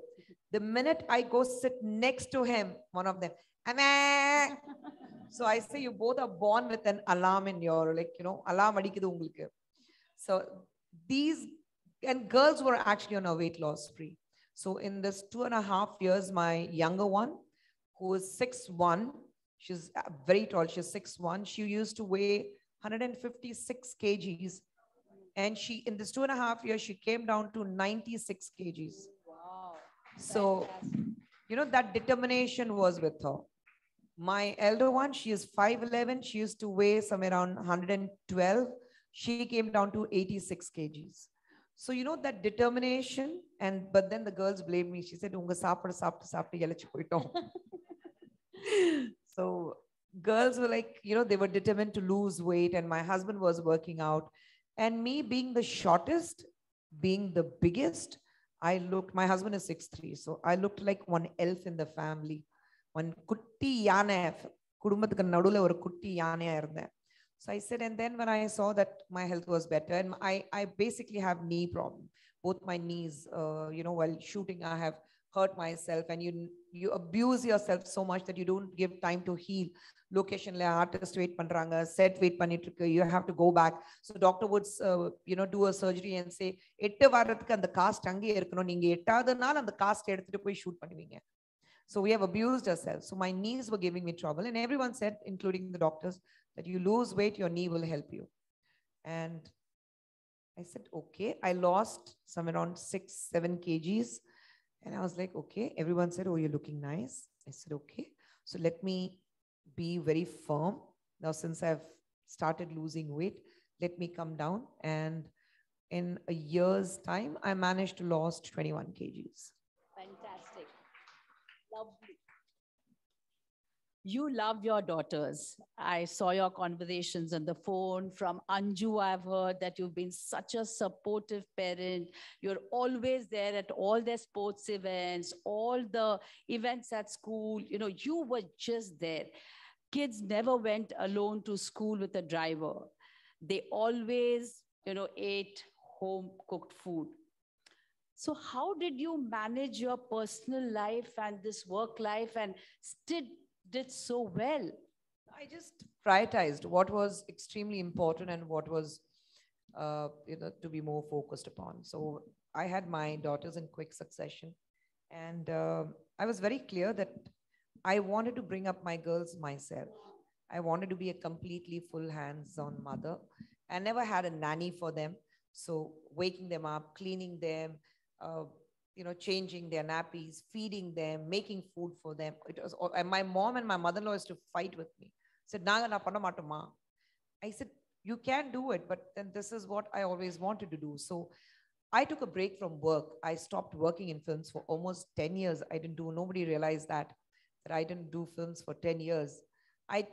The minute I go sit next to him, one of them, Amma. So I say, you both are born with an alarm in your, alarm adikkudu ungalku. So these, and girls were actually on a weight loss spree. So in this 2.5 years, my younger one, who is 6'1", she's very tall, she's 6'1", she used to weigh 156 kgs. And in this 2.5 years, she came down to 96 kgs. Wow. So, that determination was with her. My elder one, she is 5'11". She used to weigh somewhere around 112. She came down to 86 kgs. So, that determination, but then the girls blamed me. She said, Unga saapadu yelachu poitom. So girls were like, they were determined to lose weight, and my husband was working out. And me being the shortest, being the biggest, my husband is 6'3", so I looked like one elf in the family. One kutti yane, kudumathukku nadula oru kutti yaneya irundhen. So I said, and then when I saw that my health was better, and I basically have knee problem. Both my knees, while shooting, I have hurt myself, and you abuse yourself so much that you don't give time to heal. Location le artist wait pandranga, set wait pannittu, you have to go back. So doctor would do a surgery and say 8 vaarathukku and the cast ange irukano, neenga 8வது நாள் அந்த cost எடுத்துட்டு போய் shoot பண்ணுவீங்க. So we have abused ourselves. So my knees were giving me trouble, and everyone said, including the doctors, that you lose weight, your knee will help you. And I said, okay. I lost somewhere around 6-7 kgs. And I was like, okay. Everyone said, oh, you're looking nice. I said, okay. So let me be very firm. Now, since I've started losing weight, let me come down. And in a year's time, I managed to lose 21 kgs. Fantastic. Lovely. You love your daughters. I saw your conversations on the phone. From Anju, I've heard that you've been such a supportive parent. You're always there at all their sports events, all the events at school. You were just there. Kids never went alone to school with a driver. They always, ate home cooked food. So how did you manage your personal life and this work life and still did so well? I just prioritized what was extremely important and what was, to be more focused upon. So I had my daughters in quick succession. And I was very clear that I wanted to bring up my girls myself. I wanted to be a completely full hands-on mother. I never had a nanny for them. So waking them up, cleaning them, uh, changing their nappies, feeding them, making food for them. It was all, and my mom and my mother-in-law used to fight with me. Said, "Naga na panna matuma." I said, "You can do it, but then this is what I always wanted to do." So I took a break from work. I stopped working in films for almost 10 years. I didn't do, nobody realized that I didn't do films for 10 years. I,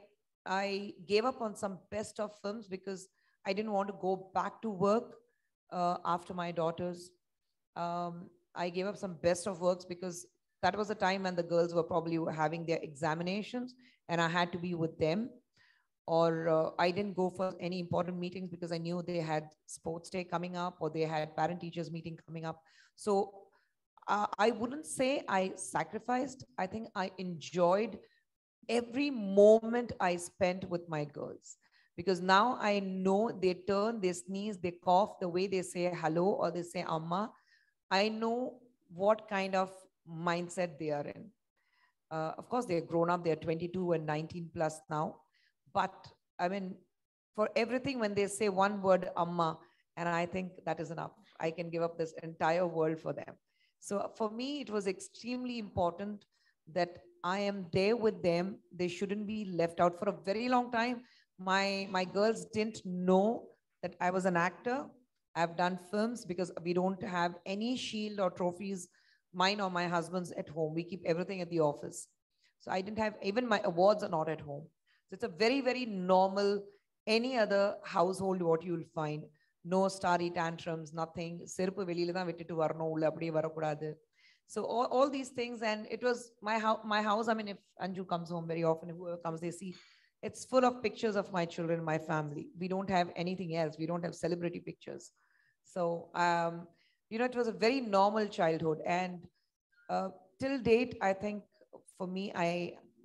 I gave up on some best of films because I didn't want to go back to work after my daughters. I gave up some best of works because that was a time when the girls were probably having their examinations and I had to be with them. Or I didn't go for any important meetings because I knew they had sports day coming up or they had parent teachers meeting coming up. So I wouldn't say I sacrificed. I think I enjoyed every moment I spent with my girls because now I know they turn, they sneeze, they cough, the way they say hello or they say amma. I know what kind of mindset they are in. Of course, they're grown up, they're 22 and 19 plus now. But I mean, for everything, when they say one word, amma, and I think that is enough. I can give up this entire world for them. So for me, it was extremely important that I am there with them. They shouldn't be left out. For a very long time, my girls didn't know that I was an actor. I've done films because we don't have any shield or trophies, mine or my husband's, at home. We keep everything at the office. So I didn't have, even my awards are not at home. So it's a very, very normal, any other household, what you'll find. No starry tantrums, nothing. So all these things, and it was my house. I mean, if Anju comes home very often, if whoever comes, they see it's full of pictures of my children, my family. We don't have anything else. We don't have celebrity pictures. So, it was a very normal childhood. And till date, I think for me,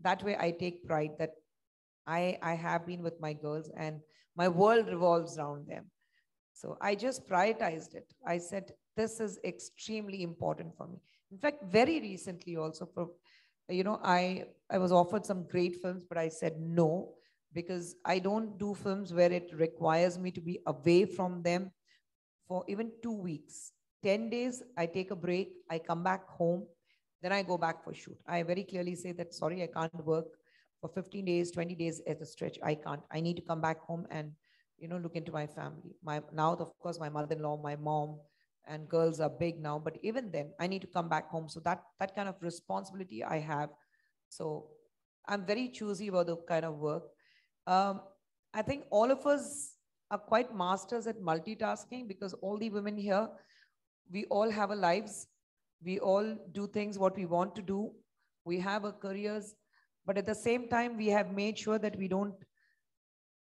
that way I take pride that I have been with my girls and my world revolves around them. So I just prioritized it. I said, this is extremely important for me. In fact, very recently also I was offered some great films, but I said no, because I don't do films where it requires me to be away from them for even 2 weeks. 10 days, I take a break, I come back home, then I go back for shoot. I very clearly say that, sorry, I can't work for 15 days, 20 days at a stretch. I can't. I need to come back home and, look into my family. Now, of course, my mother-in-law, my mom, and girls are big now, but even then, I need to come back home. So that kind of responsibility I have. So I'm very choosy about the kind of work. I think all of us are quite masters at multitasking because all the women here, we all have our lives. We all do things what we want to do. We have our careers, but at the same time, we have made sure that we don't,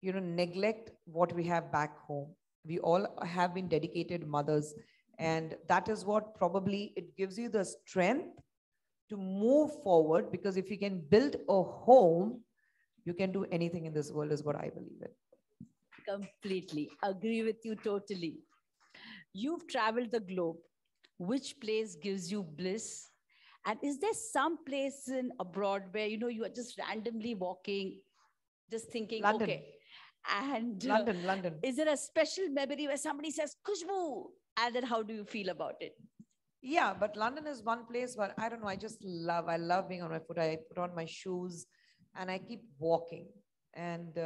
neglect what we have back home. We all have been dedicated mothers, and that is what probably it gives you the strength to move forward, because if you can build a home, you can do anything in this world, is what I believe in. Completely agree with you totally. You've traveled the globe. Which place gives you bliss? And is there some place in abroad where you are just randomly walking, just thinking, London. okay, and London. Is there a special memory where somebody says Khushboo, and then how do you feel about it? Yeah, but London is one place where I don't know. I love being on my foot. I put on my shoes, and I keep walking. And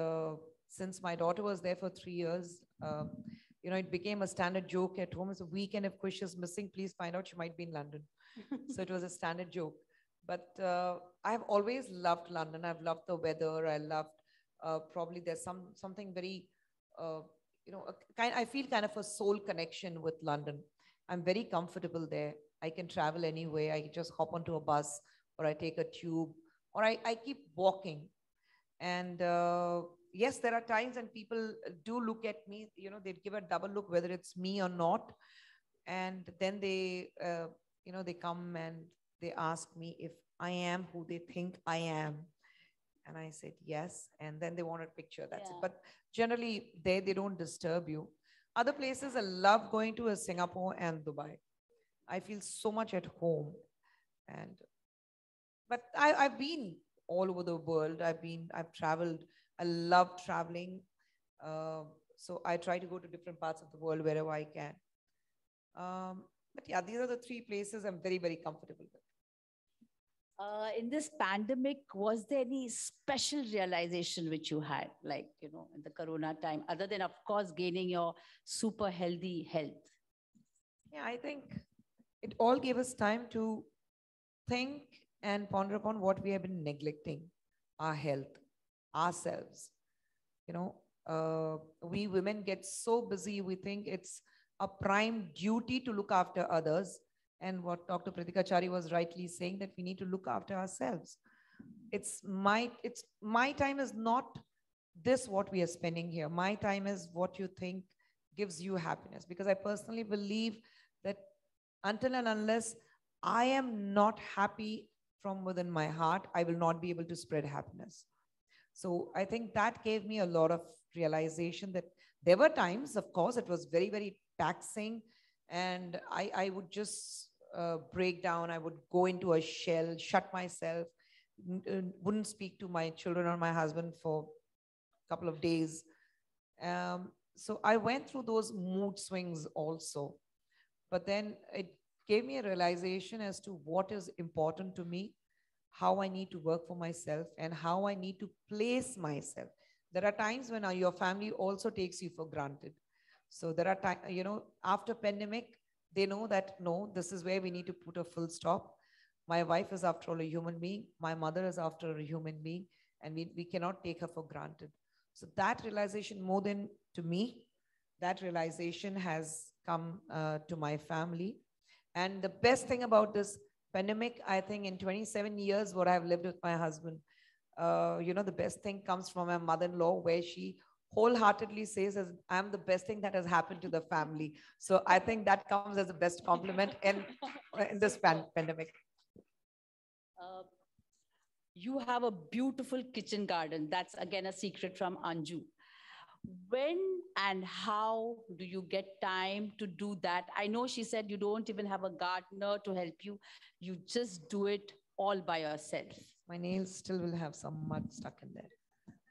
since my daughter was there for 3 years, it became a standard joke at home. It's a weekend, if Kush is missing, please find out she might be in London. So it was a standard joke. But I've always loved London. I've loved the weather. I loved probably there's something very, I feel kind of a soul connection with London. I'm very comfortable there. I can travel anywhere. I just hop onto a bus or I take a tube or I keep walking. And yes, there are times when people do look at me, they'd give a double look, whether it's me or not. And then they come and they ask me if I am who they think I am. And I said, yes. And then they want a picture. That's it. But generally, they don't disturb you. Other places, I love going to Singapore and Dubai. I feel so much at home. And but I've been all over the world. I've traveled. I love traveling. So I try to go to different parts of the world wherever I can. But yeah, these are the three places I'm very, very comfortable with. In this pandemic, was there any special realization which you had, like, in the Corona time, other than, of course, gaining your super healthy health? Yeah, I think it all gave us time to think and ponder upon what we have been neglecting, our health, ourselves. We women get so busy, we think it's a prime duty to look after others. And what Dr. Pratika Chari was rightly saying, that we need to look after ourselves. It's my time is not this what we are spending here. My time is what you think gives you happiness. Because I personally believe that until and unless I am not happy from within my heart, I will not be able to spread happiness. So I think that gave me a lot of realization that there were times, of course, it was very, very taxing. And I would just break down. I would go into a shell, shut myself, wouldn't speak to my children or my husband for a couple of days. So I went through those mood swings also. But then it gave me a realization as to what is important to me, how I need to work for myself, and how I need to place myself. There are times when your family also takes you for granted. So there are times, after pandemic, they know that, no, this is where we need to put a full stop. My wife is, after all, a human being. My mother is, after all, a human being. And we cannot take her for granted. So that realization, more than to me, that realization has come to my family. And the best thing about this pandemic, I think in 27 years, what I've lived with my husband, the best thing comes from my mother-in-law, where she wholeheartedly says, as I'm the best thing that has happened to the family. So I think that comes as the best compliment in this pandemic. You have a beautiful kitchen garden. That's again a secret from Anju. When and how do you get time to do that? I know she said you don't even have a gardener to help you. You just do it all by yourself. My nails still will have some mud stuck in there.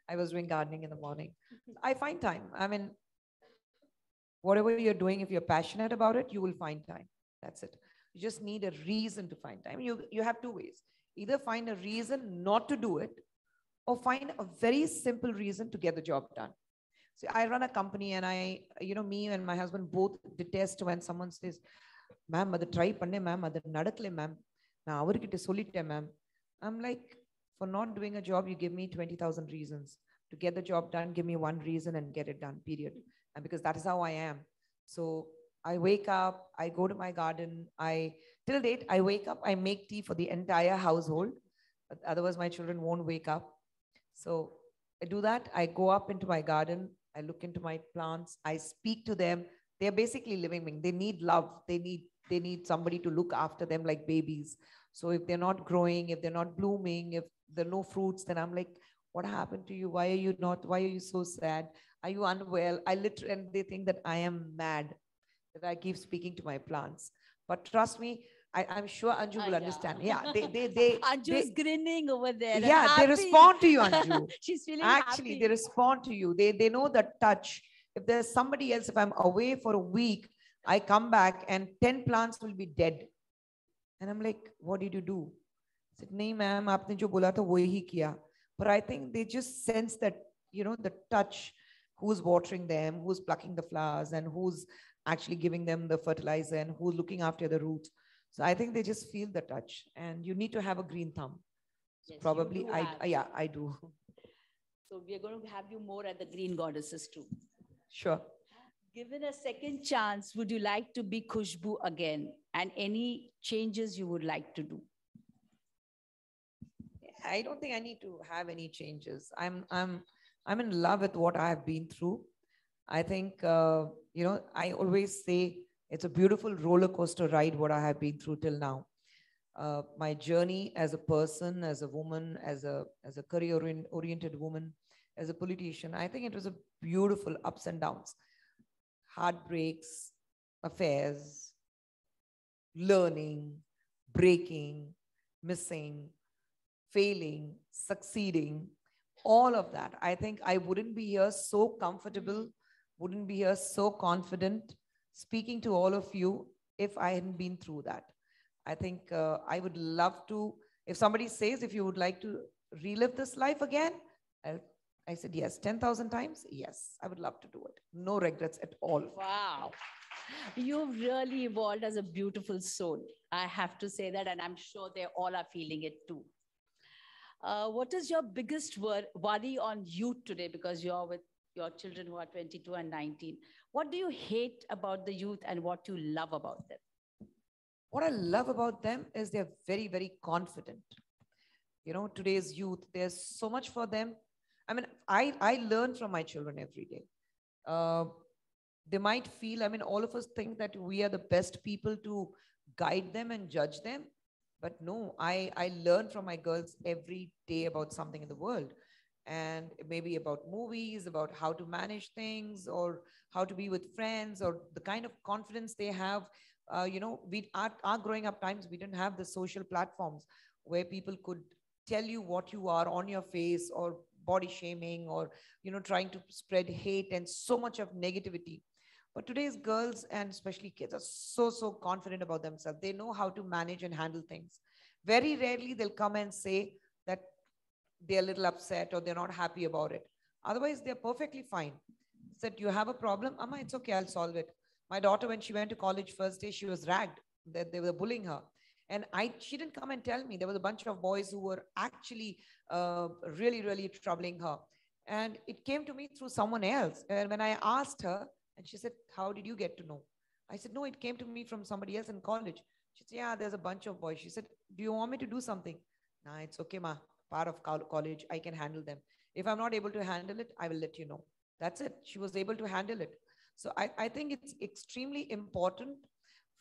I was doing gardening in the morning. I find time. I mean, whatever you're doing, if you're passionate about it, you will find time. That's it. You just need a reason to find time. You have two ways. Either find a reason not to do it, or find a very simple reason to get the job done. So I run a company, and me and my husband both detest when someone says, ma'am, adu try panne ma'am, adu nadakle ma'am. Na avarkitta sollitten ma'am. I'm like, for not doing a job, you give me 20,000 reasons. To get the job done, give me one reason and get it done, period. And because that is how I am. So I wake up, I go to my garden. Till date, I wake up, I make tea for the entire household. Otherwise, my children won't wake up. So I do that. I go up into my garden. I look into my plants. I speak to them. They're basically living beings. They need love. They need somebody to look after them like babies. So if they're not growing, if they're not blooming, if there are no fruits, then I'm like, what happened to you? Why are you so sad? Are you unwell? And they think that I am mad, that I keep speaking to my plants. But trust me, I'm sure Anju will understand. Yeah, Anju is grinning over there. Yeah, they respond to you, Anju. She's feeling Actually, happy. they respond to you. They know the touch. If there's somebody else, if I'm away for a week, I come back and 10 plants will be dead. And I'm like, what did you do? I said, nahi ma'am, aapne jo bola tha wohi hi kiya. But I think they just sense that, the touch, who's watering them, who's plucking the flowers, and who's actually giving them the fertilizer, and who's looking after the roots. So I think they just feel the touch, and you need to have a green thumb. So Yes, probably I do. So we're going to have you more at the Green Goddesses too. Sure. Given a second chance, would you like to be Khushboo again? And any changes you would like to do? I don't think I need to have any changes. I'm in love with what I have been through. I think, I always say it's a beautiful roller coaster ride, what I have been through till now. My journey as a person, as a woman, as a career-oriented woman, as a politician, I think it was a beautiful ups and downs, heartbreaks, affairs, learning, breaking, missing, failing, succeeding, all of that. I think I wouldn't be here so comfortable, wouldn't be here so confident speaking to all of you if I hadn't been through that. I think I would love to, if somebody says, if you would like to relive this life again, I said, yes, 10,000 times. Yes, I would love to do it. No regrets at all. Wow. You've really evolved as a beautiful soul. I have to say that, and I'm sure they all are feeling it too. What is your biggest worry on youth today? Because you're with your children who are 22 and 19. What do you hate about the youth and what you love about them? What I love about them is they're very, very confident. You know, today's youth, there's so much for them. I mean, I learn from my children every day. Uh, they might feel, I mean, all of us think that we are the best people to guide them and judge them. But no, I learn from my girls every day about something in the world. And maybe about movies, about how to manage things, or how to be with friends, or the kind of confidence they have. You know, our growing up times, we didn't have the social platforms where people could tell you what you are on your face, or body shaming, or, you know, trying to spread hate and so much of negativity. But today's girls, and especially kids, are so confident about themselves. They know how to manage and handle things. Very rarely they'll come and say that they're a little upset or they're not happy about it. Otherwise, they're perfectly fine. Said, you have a problem? Amma, it's okay, I'll solve it. My daughter, when she went to college first day, she was ragged. They were bullying her. And she didn't come and tell me. There was a bunch of boys who were actually really troubling her. And it came to me through someone else. And when I asked her, and she said, how did you get to know? I said, no, it came to me from somebody else in college. She said, yeah, there's a bunch of boys. She said, do you want me to do something? Nah, it's okay, ma. Part of college, I can handle them. If I'm not able to handle it, I will let you know. That's it. She was able to handle it. So I think it's extremely important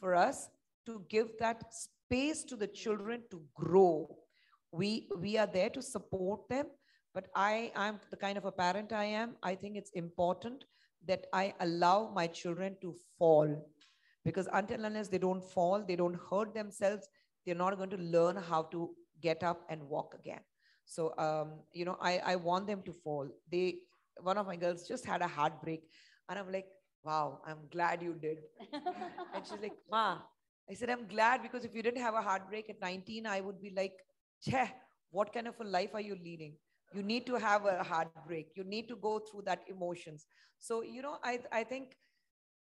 for us to give that space to the children to grow. We are there to support them, but I'm the kind of a parent I am. I think it's important that I allow my children to fall, because until unless they don't fall, they don't hurt themselves, they're not going to learn how to get up and walk again. So, you know, I want them to fall. One of my girls just had a heartbreak, and I'm like, wow, I'm glad you did. And she's like, ma, I said, I'm glad, because if you didn't have a heartbreak at 19, I would be like, Cheh, what kind of a life are you leading? You need to have a heartbreak. You need to go through that emotions. So, you know, I think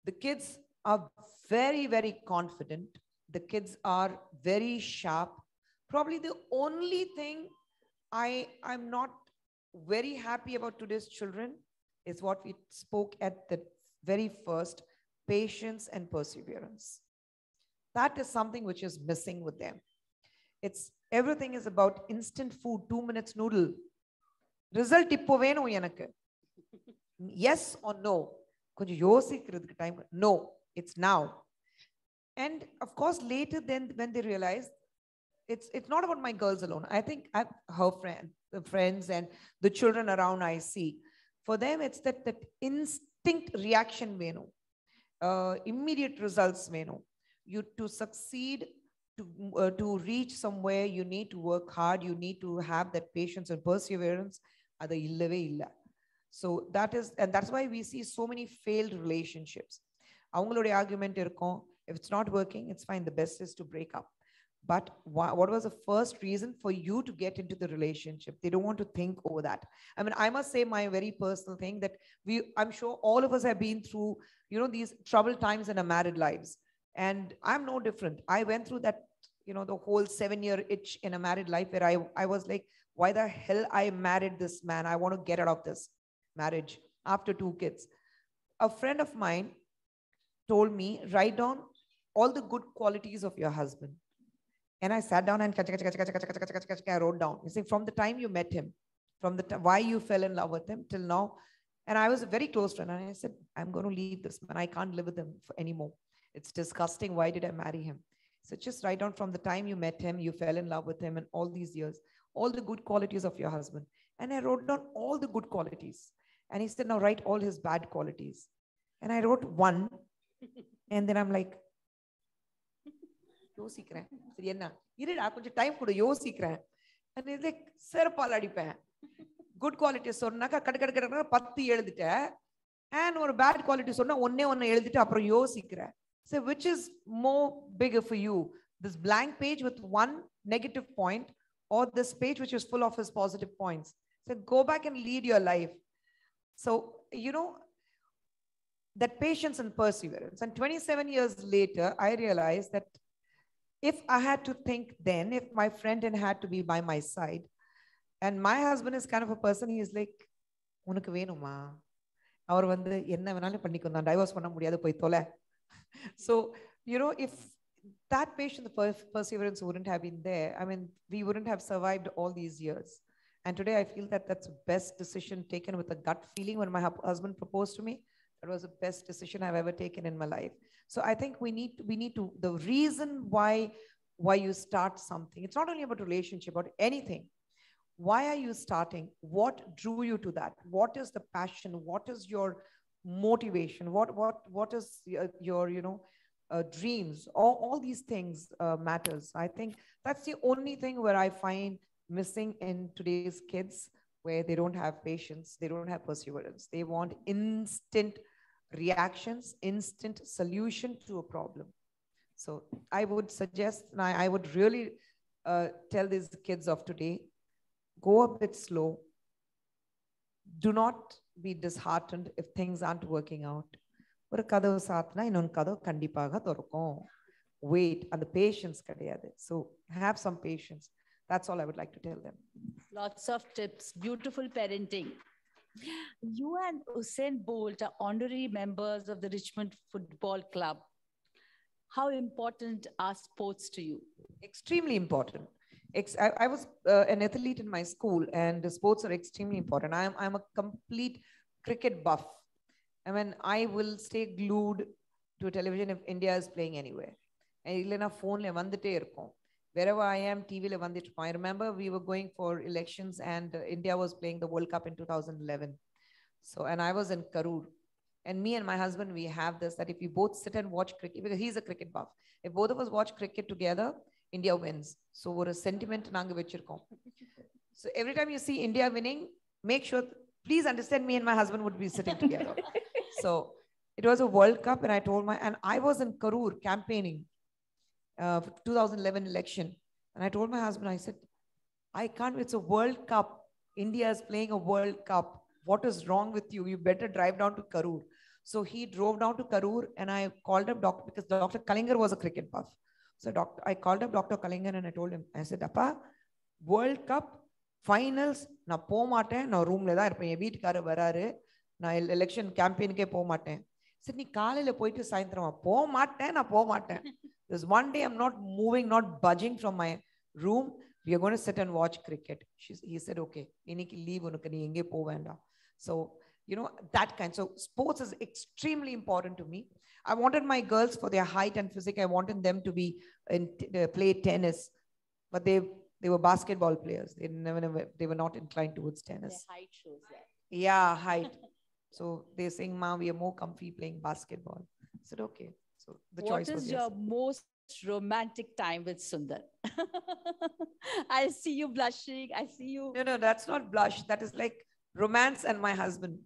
the kids are very confident. The kids are very sharp. Probably the only thing I'm not very happy about today's children is what we spoke at the very first, patience and perseverance. That is something which is missing with them. Everything is about instant food, 2 minutes noodle. Result இப்போ வேணும் எனக்கு. Yes or no? கொஞ்சம் யோசிக்கிறதுக்கு time. No, it's now. And of course, later then when they realize it's not about my girls alone. I think her friends and the children around I see. For them, it's that instinct reaction வேணும். Immediate results வேணும். You to succeed, to reach somewhere, you need to work hard. You need to have that patience and perseverance. அது இல்லவே இல்லை. So that's why we see so many failed relationships. அவங்களுடைய argument இருக்கும், if it's not working, it's fine. The best is to break up. But what was the first reason for you to get into the relationship? They don't want to think over that. I mean, I must say my very personal thing that I'm sure all of us have been through, you know, these troubled times in our married lives. And I'm no different. I went through that, you know, the whole 7-year itch in a married life where I was like, why the hell I married this man? I want to get out of this marriage after 2 kids. A friend of mine told me, write down all the good qualities of your husband. And I sat down and I wrote down. You see, from the time you met him, from the why you fell in love with him till now. And I was a very close friend. And I said, I'm going to leave this man. I can't live with him anymore. It's disgusting. Why did I marry him? So just write down from the time you met him, you fell in love with him, and all these years, all the good qualities of your husband. And I wrote down all the good qualities. And he said, now write all his bad qualities. And I wrote 1. And then I'm like, யோசிக்கிறேன். சரி என்ன இருடா கொஞ்சம் time கொடு யோசிக்கிறேன். and it's like செருப்பால் அடிப்பேன். Good quality சொன்னாக்கா கடு 10 எழுதிட்டேன். and ஒரு பேட் குவாலிட்டி சொன்னா ஒண்ணே எழுதிட்டு அப்புறம் யோசிக்கிறேன். So which is more bigger for you, this blank page with one negative point or this page which is full of his positive points? So go back and lead your life. So that patience and perseverance. And 27 years later I realized that if I had to think then, if my friend had to be by my side, and my husband is kind of a person, he is like, உனக்கு வேணுமா, அவர் வந்து என்ன வேணாலும் பண்ணிக்கோ, நான் divorce பண்ண முடியாது, போய் தொலை. So if that patience, the perseverance wouldn't have been there, I mean, we wouldn't have survived all these years. And today I feel that that's the best decision taken with a gut feeling. When my husband proposed to me, that was the best decision I've ever taken in my life. So I think we need to, the reason why you start something, it's not only about relationship, about anything. Why are you starting? What drew you to that? What is the passion? What is your motivation? What is your dreams? All these things matters. I think that's the only thing where I find missing in today's kids, where they don't have patience, they don't have perseverance. They want instant reactions, instant solution to a problem. So I would suggest, and I would really tell these kids of today, go a bit slow. Do not be disheartened if things aren't working out. ஒரு கதவு சாத்தினா இன்னொரு கதவு கண்டிப்பாக திறக்கும். Wait, and the patience கிடையாது. So have some patience. That's all I would like to tell them. Lots of tips. Beautiful parenting. You and Usain Bolt are honorary members of the Richmond Football Club. How important are sports to you? Extremely important. I was an athlete in my school, and the sports are extremely important. I'm a complete cricket buff. I mean, I will stay glued to a television if India is playing anywhere. Illana phone le vandite irukom. Wherever I am, TV le vandite irukom. I remember we were going for elections, and India was playing the World Cup in 2011. So, and I was in Karur. And me and my husband, we have this, that if we both sit and watch cricket, because he's a cricket buff, if both of us watch cricket together, India wins. So what a sentiment naanga vechirkom. So every time you see India winning, make sure, please understand, me and my husband would be sitting together. So it was a World Cup, and and I was in Karur campaigning for 2011 election. And I told my husband, I said, I can't, it's a World Cup. India is playing a World Cup. What is wrong with you? You better drive down to Karur. So he drove down to Karur, and I called up doctor, because Dr. Kalingar was a cricket buff. So I called up Dr. Kalingar, and I told him, I said, Appa, World Cup finals, na po maten, na room le da irpen, ye veetukara vararu, na election campaign ke po maten. Said nee kaalila poitu saayinthrama po maten, na po maten. There's one day I'm not moving, not budging from my room. We are going to sit and watch cricket. He said, okay, iniki leave unukku nee enge po venda. So that kind. So sports is extremely important to me. I wanted my girls, for their height and physique, I wanted them to be play tennis, but they were basketball players. They were not inclined towards tennis. Their height shows that. Yeah, height. So they're saying, Ma, we are more comfy playing basketball. I said, okay. So the choice was What is your most romantic time with Sundar? I see you blushing. I see you. No, that's not blush. That is like romance and my husband.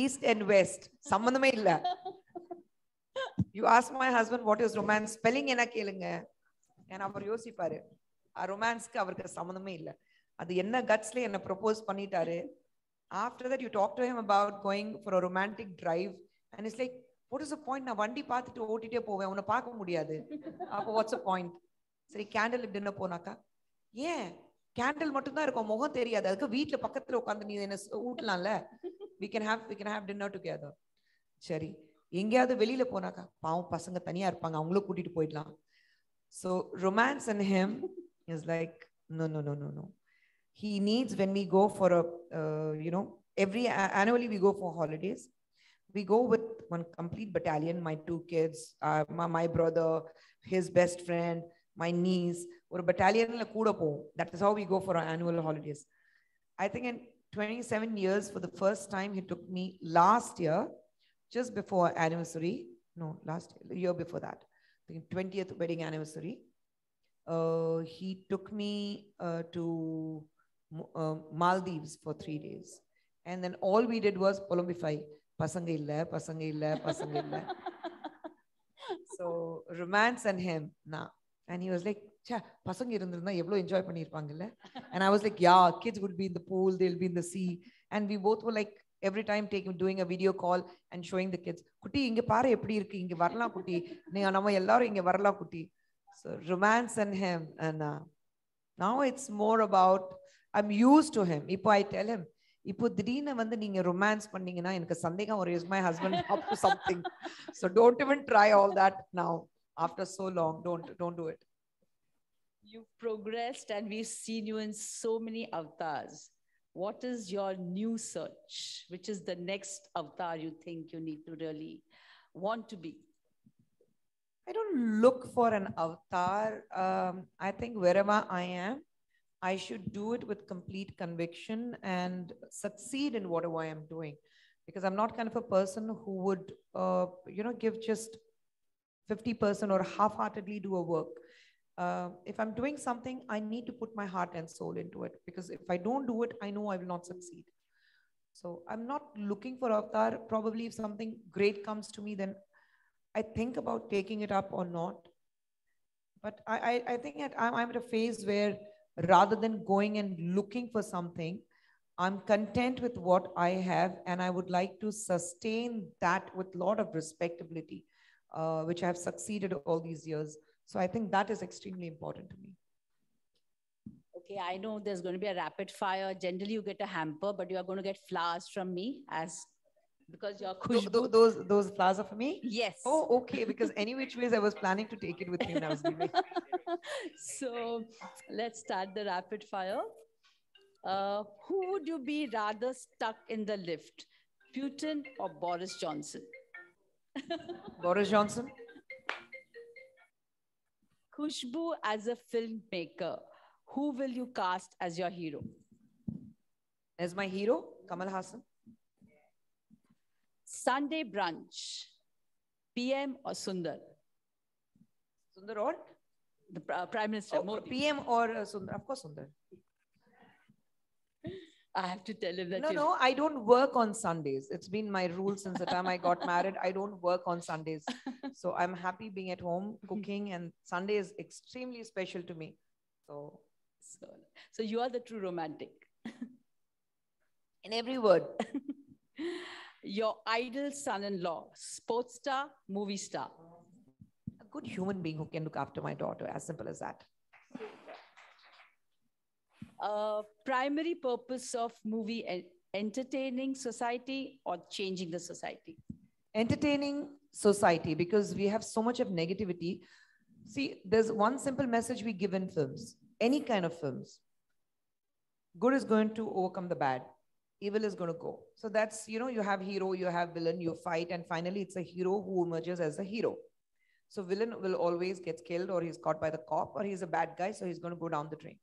East and West. Sambandhame illa. You ask my husband what is romance, spelling enna kelunga, and அவர் யோசிப்பாரு, ரொமான்ஸ்க்கு அவருக்கு சம்பந்தமே இல்ல, அது என்ன கட்ஸ்ல என்ன propose பண்ணிட்டாரு. After that you talk to him about going for a romantic drive, and it's like, what is the point? நான் வண்டி பார்த்துட்டு ஓட்டிட்டே போவேன், உன்னை பார்க்க முடியாது, அப்போ what's the point? சரி கேண்டில் டின்னர் போனாக்கா, ஏன் கேண்டில் மட்டும் தான் இருக்கும், முகம் தெரியாது, அதுக்கு வீட்டுல பக்கத்துல உட்காந்து நீ என்ன ஊட்டலாம்ல, we can have dinner together. சரி எங்கேயாவது வெளியில போனாக்கா, பாவம் பசங்க தனியா இருப்பாங்க, அவங்களும் கூட்டிட்டு போயிடலாம். So romance in him is like, no. He needs, when we go for a annually we go for holidays, we go with one complete battalion, my 2 kids, my brother, his best friend, my niece, or a battalion la kuda po. That is how we go for our annual holidays. I think in 27 years, for the first time, he took me last year, just before anniversary, no, last year, the year before that. the 20th wedding anniversary. He took me to Maldives for 3 days. And then all we did was Polombify. Pasanga illa, pasanga illa, pasanga illa. So romance and him, nah. And he was like, cha, pasanga irundhirundha evlo enjoy pannirpaangalla. And I was like, yeah, kids would be in the pool, they'll be in the sea. And we both were like, every time doing a video call and showing the kids, Kuti, inge paare eppadi irukku, inge varala Kuti, nama ellarum inge varala Kuti. So romance and him. And now it's more about, I'm used to him. Ipo I tell him, இப்போ திடீர்னு வந்து நீங்க romance பண்ணீங்கன்னா எனக்கு சந்தேகம் ஒரு is my husband up to something. So don't even try all that now after so long. Don't do it. You've progressed and we've seen you in so many avatars. What is your new search? Which is the next avatar you think you need to really want to be? I don't look for an avatar. I think wherever I am, I should do it with complete conviction and succeed in whatever I am doing. Because I'm not kind of a person who would, give just 50% or half-heartedly do a work. If I'm doing something, I need to put my heart and soul into it. Because if I don't do it, I know I will not succeed. So I'm not looking for avatar. Probably if something great comes to me, then I think about taking it up or not. But I think I'm at a phase where rather than going and looking for something, I'm content with what I have, and I would like to sustain that with a lot of respectability, which I have succeeded all these years. So I think that is extremely important to me. Okay, I know there's going to be a rapid fire. Generally, you get a hamper, but you are going to get flowers from me because you're Khushboo. Those flowers are for me? Yes. Oh, okay. Because any which ways I was planning to take it with me when I was leaving. So let's start the rapid fire. Who would you be rather stuck in the lift, Putin or Boris Johnson? Boris Johnson. Khushboo as a filmmaker, who will you cast as your hero? As my hero, Kamal Hassan. Sunday brunch, PM or Sundar? Sundar or? The Prime Minister, Modi. PM or Sundar? Of course, Sundar. I have to tell him that. No, I don't work on Sundays. It's been my rule since the time I got married. I don't work on Sundays. So I'm happy being at home, cooking, and Sunday is extremely special to me. So you are the true romantic. In every word. Your ideal son-in-law, sports star, movie star? A good human being who can look after my daughter, as simple as that. Primary purpose of movie, entertaining society or changing the society? Entertaining society, because we have so much of negativity. See, there's one simple message we give in films, any kind of films. Good is going to overcome the bad. Evil is going to go. So that's, you have hero, you have villain, you fight, and finally it's a hero who emerges as a hero. So villain will always get killed, or he's caught by the cop, or he's a bad guy, so he's going to go down the drain.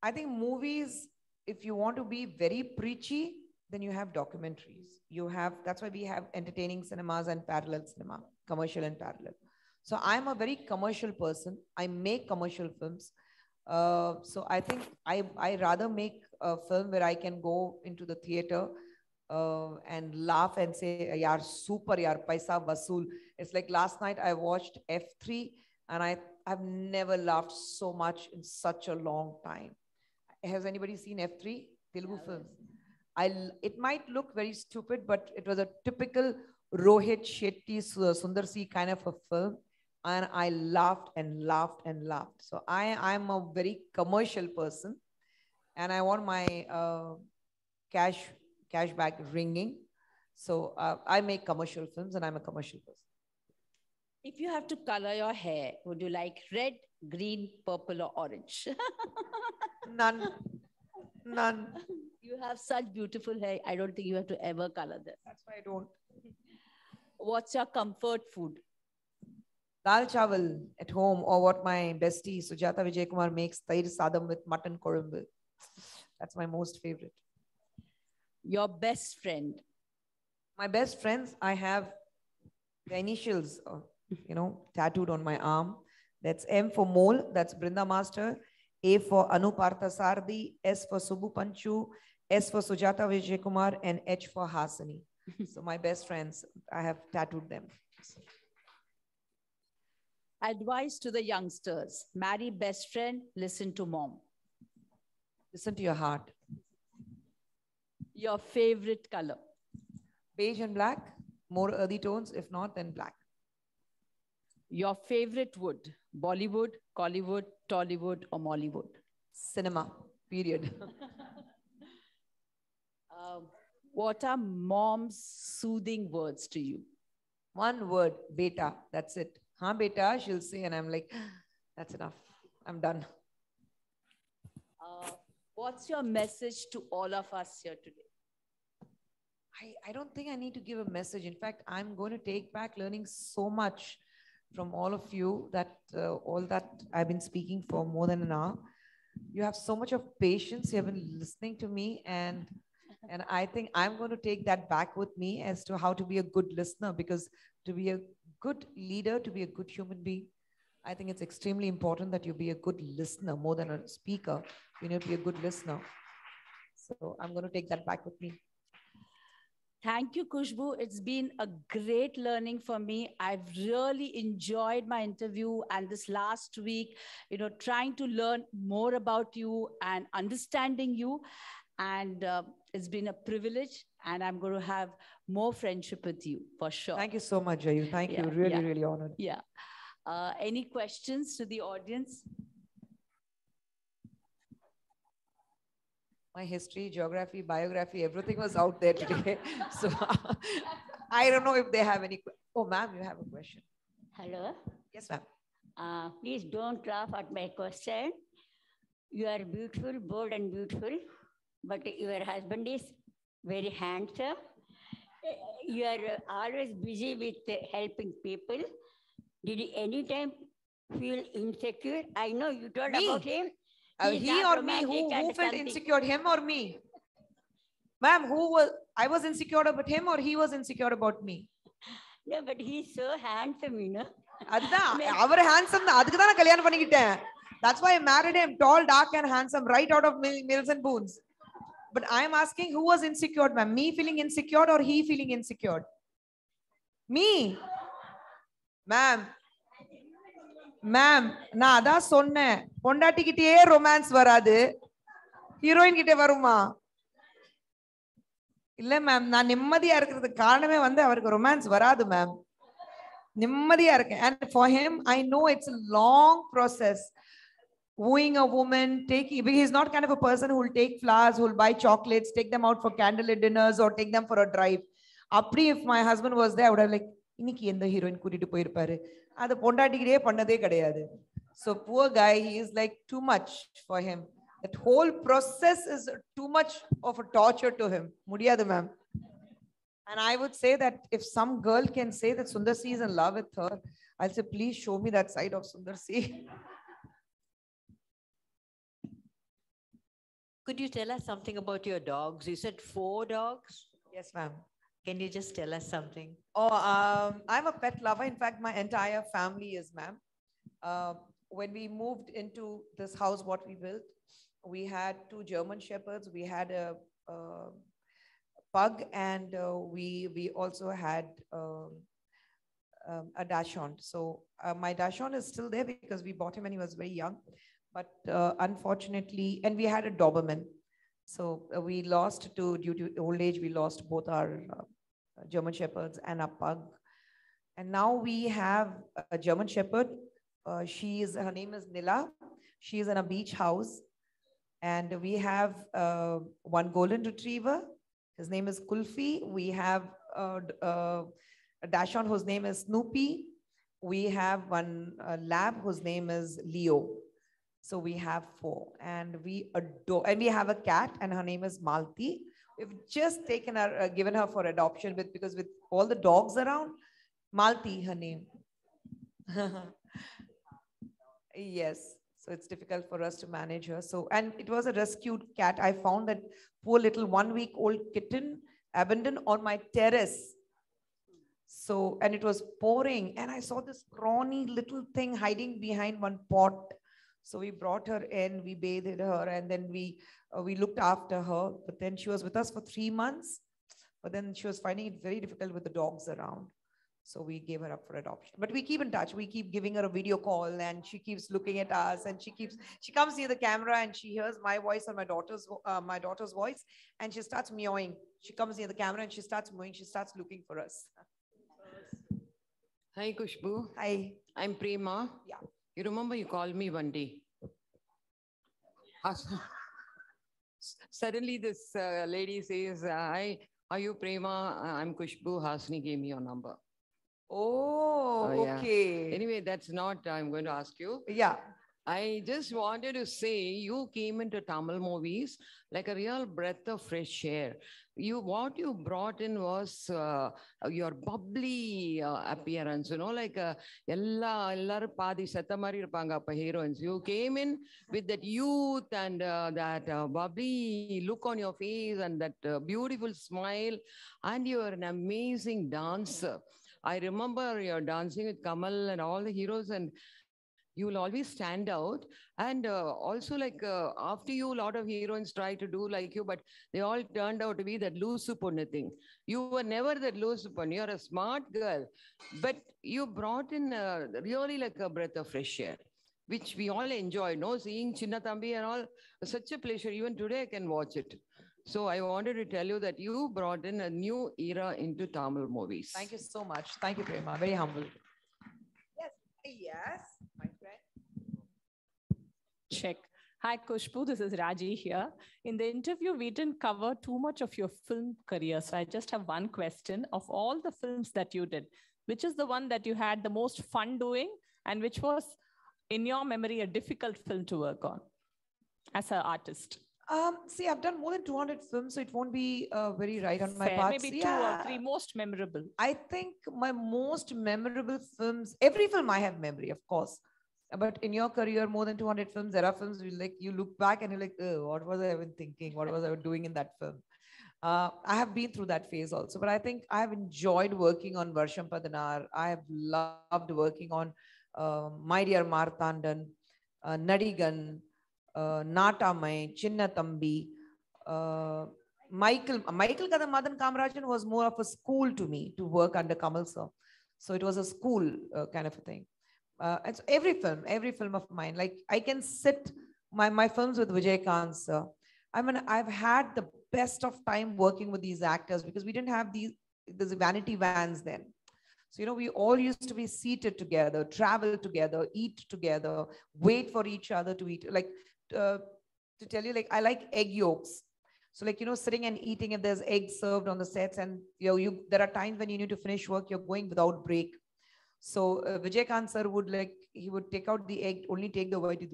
I think movies, if you want to be very preachy, then you have documentaries. That's why we have entertaining cinemas and parallel cinema, commercial and parallel. So I'm a very commercial person. I make commercial films. So I think I rather make a film where I can go into the theater and laugh and say, yaar, super, yaar, paisa vasool. It's like last night I watched F3 and I've never laughed so much in such a long time. Has anybody seen F3? Telugu film. It might look very stupid, but it was a typical Rohit Shetty, Sundar C kind of a film. And I laughed and laughed and laughed. So I'm a very commercial person. And I want my cash bag ringing. So I make commercial films and I'm a commercial person. If you have to color your hair, would you like red, green, purple, or orange? None. You have such beautiful hair. I don't think you have to ever color them. That's why I don't. What's your comfort food? Dal chawal at home, or what my bestie Sujata Vijay Kumar makes, tair sadam with mutton korumbu. That's my most favorite. Your best friend? My best friends, I have the initials tattooed on my arm. That's M for Mole, that's Brinda Master. A for Anu Partha Sardi, S for Subbu Panchu, S for Sujata Vijay Kumar, and H for Hasani. So my best friends, I have tattooed them. Advice to the youngsters: marry best friend, listen to mom. Listen to your heart. Your favorite color? Beige and black, more earthy tones. If not, then black. Your favorite wood: Bollywood, Collywood, Tollywood, or Mollywood? Cinema, period. What are mom's soothing words to you? One word, beta, that's it. Huh, beta, she'll say, and I'm like, that's enough. I'm done. What's your message to all of us here today? I don't think I need to give a message. In fact, I'm going to take back learning so much from all of you, that all that I've been speaking for more than an hour. You have so much of patience. You have been listening to me, and I think I'm going to take that back with me as to how to be a good listener, because to be a good leader, to be a good human being, I think it's extremely important that you be a good listener more than a speaker. You need to be a good listener. So I'm going to take that back with me. Thank you, Khushboo. It's been a great learning for me. I've really enjoyed my interview, and this last week, trying to learn more about you and understanding you. And it's been a privilege, and I'm going to have more friendship with you for sure. Thank you so much, Jayu. Thank you. Really, really honored. Yeah. Any questions to the audience? My history, geography, biography, everything was out there today. So I don't know if they have any. Oh, ma'am, you have a question. Hello. Yes, ma'am. Please don't laugh at my question. You are beautiful, bold and beautiful, but your husband is very handsome. You are always busy with helping people. Did you anytime feel insecure? I know you told about him. He or me? Who felt insecure, him or me? Ma'am, I was insecure about him, or he was insecure about me? No, but he's so handsome, handsome. That's why I married him, tall, dark, and handsome, right out of Mills and Boons. But I am asking, who was insecure, ma'am? Me feeling insecure or he feeling insecure? Me. Ma'am, நான் அதான் சொன்னேன், பொண்டாட்டிக்கிட்டே romance வராது, heroine கிட்ட வருமா? இல்ல ma'am, நான் நிம்மதியா இருக்கிறதுக்கு காரணமே அவருக்கு ரொமான்ஸ் வராது மேம். நிம்மதியா இருக்கேன். And for him, I know it's a long process. Wooing a woman, he's not kind of a person who will take flowers, who will buy chocolates, take them out for candlelit dinners, or take them for a drive. Apri, if my husband was there, I would have like, இன்னைக்கு எந்த heroine கூட்டிட்டு போயிருப்பாரு, அது பொண்டாட்டிக்கிட்டே பண்ணதே கிடையாது. So poor guy, he is like too much for him. That whole process is too much of a torture to him. Mudiyadu, ma'am. And I would say that if some girl can say that Sundar C is in love with her, I'll say, please show me that side of Sundar C. Could you tell us something about your dogs? You said 4 dogs? Yes, ma'am. Can you just tell us something? Oh, I'm a pet lover. In fact, my entire family is, ma'am. When we moved into this house, what we built, we had 2 German Shepherds. We had a pug, and we also had a Dachshund. So my Dachshund is still there because we bought him when he was very young. But unfortunately, and we had a Doberman. So we lost due to old age, we lost both our German Shepherds and a pug. And now we have a German Shepherd. Her name is Nila. She is in a beach house. And we have one golden retriever. His name is Kulfi. We have a Dachshund whose name is Snoopy. We have one lab whose name is Leo. So we have 4, and we adore, and we have a cat, and her name is Malti. We've just taken her, given her for adoption because with all the dogs around, Malti, her name. Yes. So it's difficult for us to manage her. So, and it was a rescued cat. I found that poor little 1-week-old kitten abandoned on my terrace. So, and it was pouring, and I saw this scrawny little thing hiding behind one pot. So we brought her in, we bathed her, and then we looked after her. But then she was with us for 3 months. But then she was finding it very difficult with the dogs around. So we gave her up for adoption. But we keep in touch. We keep giving her a video call, and she keeps looking at us, and she comes near the camera, and she hears my voice and my daughter's voice, and she starts meowing. She comes near the camera and she starts meowing. She starts looking for us. Hi, Khushboo. Hi. I'm Prema. Yeah. You remember you called me one day. Suddenly this lady says, hi, are you Prema? I'm Khushboo. Hasni gave me your number. Oh, Yeah. okay. Anyway, that's not, I'm going to ask you. Yeah. I just wanted to say you came into Tamil movies like a real breath of fresh air. What you brought in was your bubbly appearance, like ellaru paadi setta mari irupanga appa heroines. You came in with that youth and that bubbly look on your face and that beautiful smile, and you are an amazing dancer. I remember you're dancing with Kamal and all the heroes, and you will always stand out. And also after you, a lot of heroines try to do like you, but they all turned out to be that loosu ponnu thing. You were never that loosu ponnu. You're a smart girl, but you brought in really like a breath of fresh air, which we all enjoyed, seeing Chinna Thambi and all. Such a pleasure. Even today I can watch it. So I wanted to tell you that you brought in a new era into Tamil movies. Thank you so much. Thank you, Prema. Very humble. Yes. My friend. Check. Hi, Khushboo. This is Raji here. In the interview, we didn't cover too much of your film career. So I just have one question. Of all the films that you did, which is the one that you had the most fun doing, and which was, in your memory, a difficult film to work on as an artist? See, I've done more than 200 films, so it won't be very right on my Fair. part. Maybe 2 or 3 most memorable. I think my most memorable films, every film I have memory, of course. But in your career, more than 200 films, there are films you look back and you're like, oh, what was I even thinking? What was I doing in that film? I have been through that phase also, but I think I have enjoyed working on Varsham Padanar. I have loved working on My Dear Marthandan, Nadigan, Natamai, Chinna Thambi, Michael Kadam Madan Kamarajan was more of a school to me to work under Kamal sir. So it was a school kind of a thing. And so every film of mine, like I can sit my films with Vijay Kant sir. I've had the best of time working with these actors because we didn't have these vanity vans then. So, we all used to be seated together, travel together, eat together, wait for each other to eat. Like, to tell you, like, I like egg yolks. So, like, sitting and eating, if there's eggs served on the sets, and, there are times when you need to finish work, you're going without break. So, Vijay Kant sir he would take out the egg, only take the white.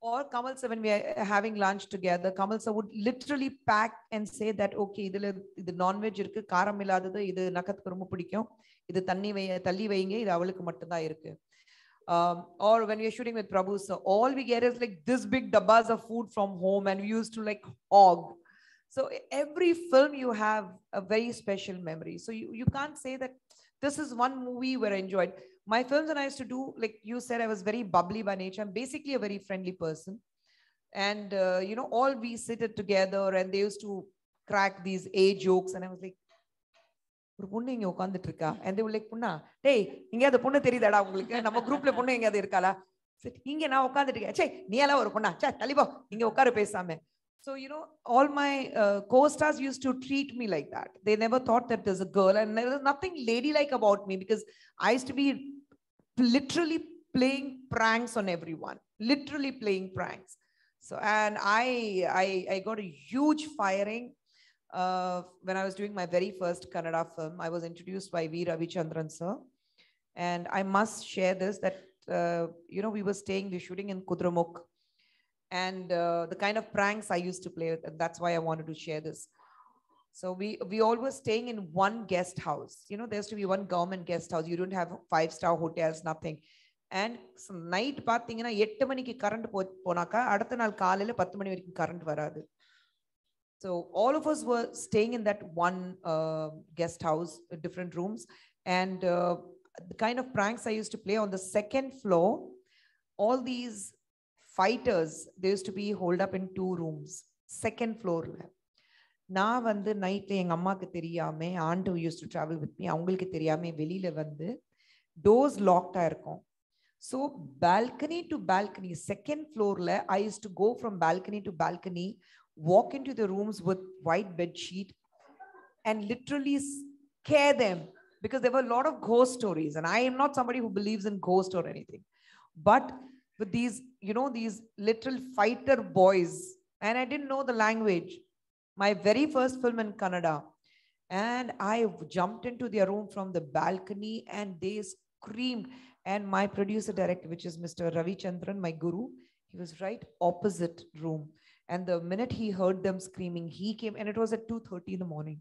Or Kamal sir, when we are having lunch together, Kamal sir would literally pack and say that, okay, the non-veg irukku, karam illadadu, idu nakathu romba pidikum, idu thalli veinga, idu avaluku mattum da irukku. Or when we are shooting with Prabhu sir, all we get is like this big dabbas of food from home, and we used to like hog. So every film you have a very special memory. So you can't say that this is one movie where I enjoyed. My films and I used to do, like you said, I was very bubbly by nature. I'm basically a very friendly person. And, all we sit together and they used to crack these age jokes. And I was like, and they were like, Punna, hey, inga the punna theriyada ungalku நம்ம குரூப்ல பொண்ணு எங்கயாவது இருக்காளா? இங்க நான் உட்கார்ந்துட்டு இருக்கேன். சே நீ எல்லாம் ஒரு பொண்ணா? சே தள்ளிப்போ இங்க உட்காரு பேசாம. So, all my co-stars used to treat me like that. They never thought that there's a girl, and there was nothing ladylike about me because I used to be literally playing pranks on everyone, literally playing pranks. So, and I got a huge firing when I was doing my very first Kannada film. I was introduced by V. Ravichandran sir, and I must share this that we were shooting in Kudramukh. And the kind of pranks I used to play with, and that's why I wanted to share this. So we all were staying in one guest house. There used to be one government guest house. You don't have 5-star hotels, nothing. And night பார்த்தீங்கன்னா 8 மணிக்கு current போனாக்கா அடுத்த நாள் காலையில 10 மணி வரைக்கும் current வராது. So all of us were staying in that one guest house, different rooms, and the kind of pranks I used to play on the second floor, all these fighters, they used to be holed up in 2 rooms, second floor. நான் வந்து நைட்ல எங்க அம்மாக்கு தெரியாம aunt who used to travel with me அவங்களுக்கு தெரியாம வெளியில வந்து doors locked இருக்கும். So balcony to balcony, second floor I used to go from balcony to balcony, walk into the rooms with white bed sheet and literally scare them, because there were a lot of ghost stories, and I am not somebody who believes in ghost or anything, but with these, you know, these little fighter boys, and I didn't know the language. My very first film in Kannada, and I jumped into their room from the balcony and they screamed, and my producer director, which is Mr. Ravi Chandran, my guru, he was right opposite room, and the minute he heard them screaming, he came, and it was at 2:30 in the morning.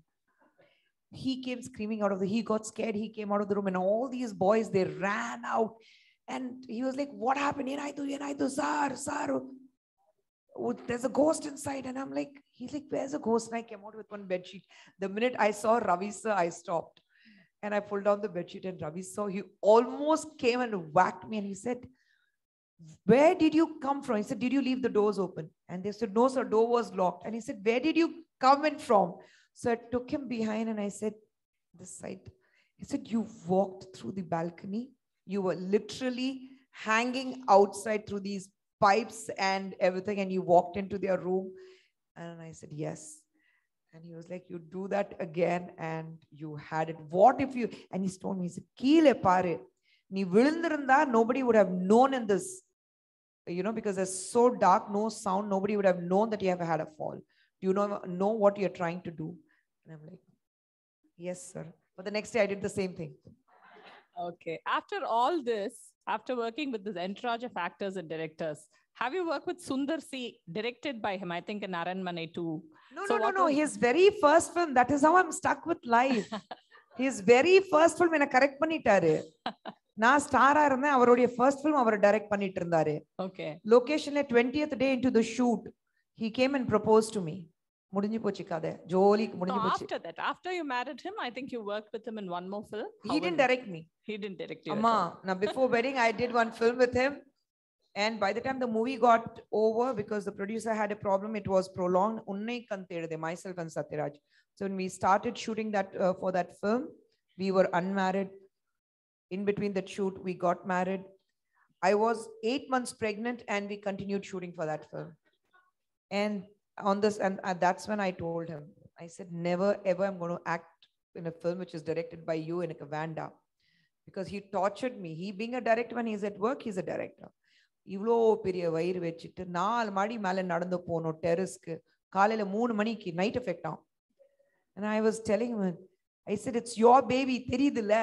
He came screaming out of he got scared, he came out of the room, and all these boys, they ran out, and he was like, what happened? Yenaitu, sir, oh, there's a ghost inside. And I'm like, he's like, where's a ghost? And I came out with one bed sheet. The minute I saw Ravi sir, I stopped, and I pulled down the bed sheet, and Ravi saw, he almost came and whacked me, and he said, where did you come from? He said, did you leave the doors open? And they said, no sir, door was locked. And he said, where did you come in from? So I took him behind and I said, this side. He said, you walked through the balcony, you were literally hanging outside through these pipes and everything, and you walked into their room. And I said, yes. And he was like, you do that again and you had it. What if you, and he told me, he said, keele pare, nee vilundirunda, nobody would have known in this, you know, because it's so dark, no sound, nobody would have known that you have had a fall. Do you know what you're trying to do? And I'm like, yes sir. But the next day I did the same thing. Okay. After all this, after working with this entourage of actors and directors, have you worked with Sundar C, directed by him, I think in Aranmane too? No. His very first film, that is how I'm stuck with life. His very first film என்ன correct பண்ணிட்டாரு. நான் ஸ்டாரா இருந்தேன், அவருடைய first film அவர் direct பண்ணிட்டு இருந்தாரு. Okay. Locationல 20th day into the shoot, he came and proposed to me. முடிஞ்சு போச்சு கதை, ஜோலிக்கு முடிஞ்சு போச்சு. After that, after you married him, I think you worked with him in one more film. He didn't direct me. He didn't direct you. Amma, now before wedding, I did one film with him. And by the time the movie got over, because the producer had a problem, it was prolonged. Unnai Kantedade, myself and Satyaraj. So when we started shooting that for that film, we were unmarried. In between that shoot, we got married. I was 8 months pregnant, and we continued shooting for that film. And on this, and that's when I told him, I said, never ever I'm going to act in a film which is directed by you in a Vanda, because he tortured me. He being a director, when he's at work, he's a director. இவ்வளோ பெரிய வயிறு வச்சுட்டு 4 மாடி மேலே நடந்து போனோம் டெரஸ்க்கு, காலையில 3 மணிக்கு நைட் எஃபெக்ட் ஆகும். And I was telling him, I said, it's your baby, தெரியுதுல்ல,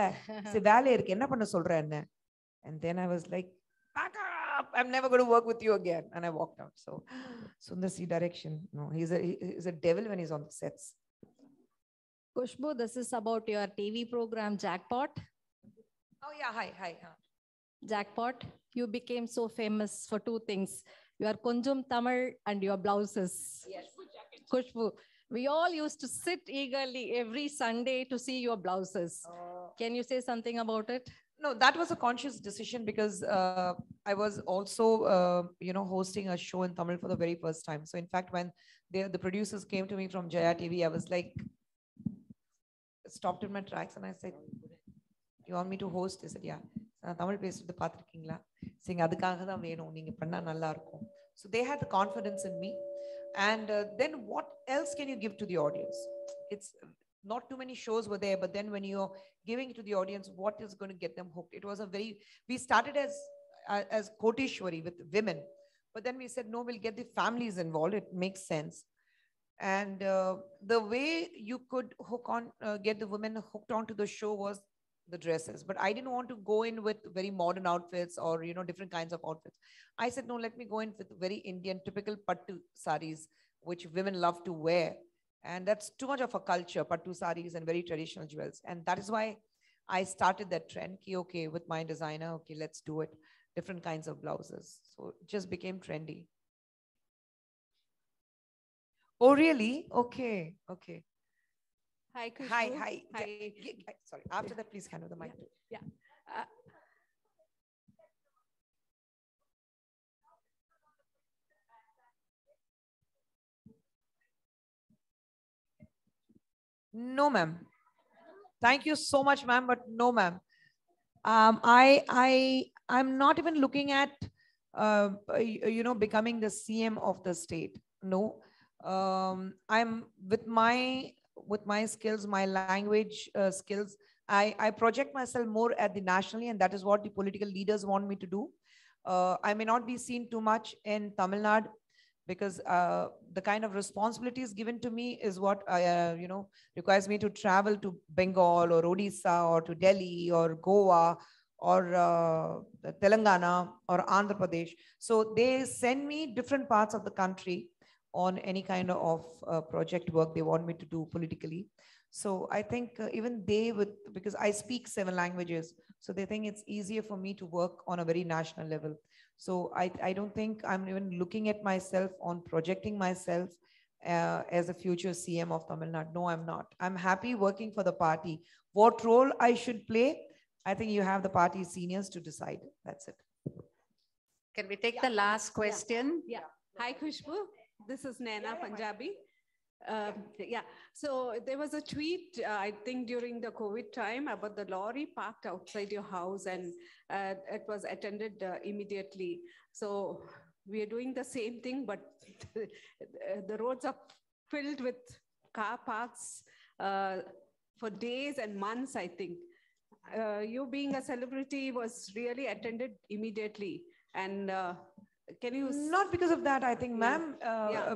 வேலை இருக்கு, என்ன பண்ண சொல்ற என்ன? And then I was like, back up, I'm never going to work with you again. And I walked out. So Sundar C direction, no, he's a devil when he's on the sets. Khushboo, this is about your TV program Jackpot. Oh yeah, hi. Jackpot, you became so famous for 2 things, your Konjum Tamil and your blouses. Yes. Khushboo, we all used to sit eagerly every Sunday to see your blouses. Can you say something about it? No, that was a conscious decision, because I was also, hosting a show in Tamil for the very first time. So in fact, when the producers came to me from Jaya TV, I was like, stopped in my tracks, and I said, you want me to host? They said, yeah. Tamil பேசுறது பார்த்துருக்கீங்களா? சரிங்க, அதுக்காக தான் வேணும், நீங்க பண்ணா நல்லா இருக்கும். So they had the confidence in me. And then what else can you give to the audience? It's not too many shows were there, but then when you're giving it to the audience, what is going to get them hooked? It was we started as Koteshwari with women, but then we said, no, we'll get the families involved. It makes sense. And the way you could get the women hooked onto the show was the dresses, but I didn't want to go in with very modern outfits or different kinds of outfits. I said, no, let me go in with very Indian typical pattu saris, which women love to wear, and that's too much of a culture, pattu saris and very traditional jewels. And that is why I started that trend. Okay, with my designer, okay, let's do it. different kinds of blouses. So it just became trendy. Oh, really? Okay. Okay. Hi, Khushboo. Hi. Hi. Sorry. After that, please hand over the mic. Yeah. No, ma'am. Thank you so much, ma'am, but no, ma'am. I'm not even looking at, becoming the CM of the state. No, I'm with my skills, my language skills. I project myself more at the nationally, and that is what the political leaders want me to do. I may not be seen too much in Tamil Nadu, because the kind of responsibilities given to me is what requires me to travel to Bengal or Odisha or to Delhi or Goa or Telangana or Andhra Pradesh. So they send me different parts of the country on any kind of project work they want me to do politically. So I think even they would, because I speak 7 languages, so they think it's easier for me to work on a very national level. So I don't think I'm even looking at myself on projecting myself as a future CM of Tamil Nadu. No, I'm not. I'm happy working for the party. What role I should play, I think you have the party seniors to decide. That's it. Can we take the last question? Yeah. Hi, Khushboo. This is Naina Punjabi. Yeah. So there was a tweet, I think during the COVID time, about the lorry parked outside your house, and it was attended immediately. So we are doing the same thing, but the roads are filled with car parks for days and months, I think. You being a celebrity was really attended immediately. And can you... Not because of that, I think, ma'am.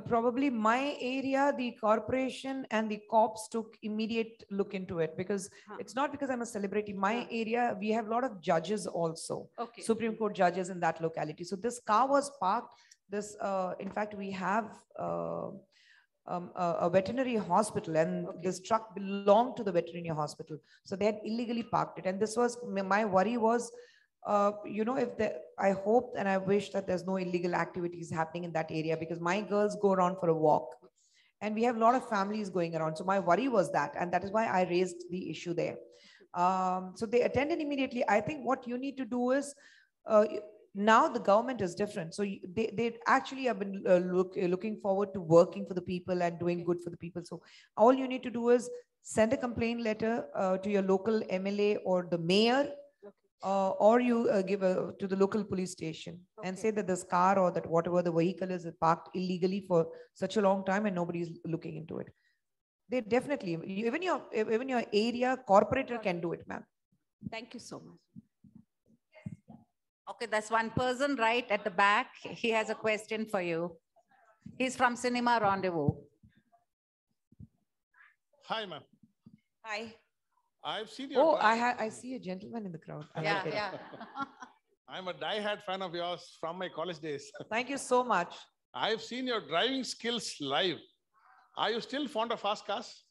Probably my area, the corporation and the cops took immediate look into it, because it's not because I'm a celebrity. My area, we have a lot of judges also, Supreme Court judges in that locality. So this car was parked. This, in fact, we have a veterinary hospital, and this truck belonged to the veterinary hospital. So they had illegally parked it. And this was, my worry was, I hope and I wish that there's no illegal activities happening in that area, because my girls go around for a walk and we have a lot of families going around. So my worry was that, and that is why I raised the issue there. So they attended immediately. I think what you need to do is, now the government is different. So they actually have been looking forward to working for the people and doing good for the people. So all you need to do is send a complaint letter to your local MLA or the mayor, or you give to the local police station and say that this car or that whatever the vehicle is parked illegally for such a long time and nobody's looking into it. They definitely, even your area corporator can do it, ma'am. Thank you so much. Okay, there's one person right at the back. He has a question for you. He's from Cinema Rendezvous. Hi, ma'am. Hi. I've seen your... Oh, I see a gentleman in the crowd. Yeah. I'm a die-hard fan of yours from my college days. Thank you so much. I've seen your driving skills live. Are you still fond of fast cars?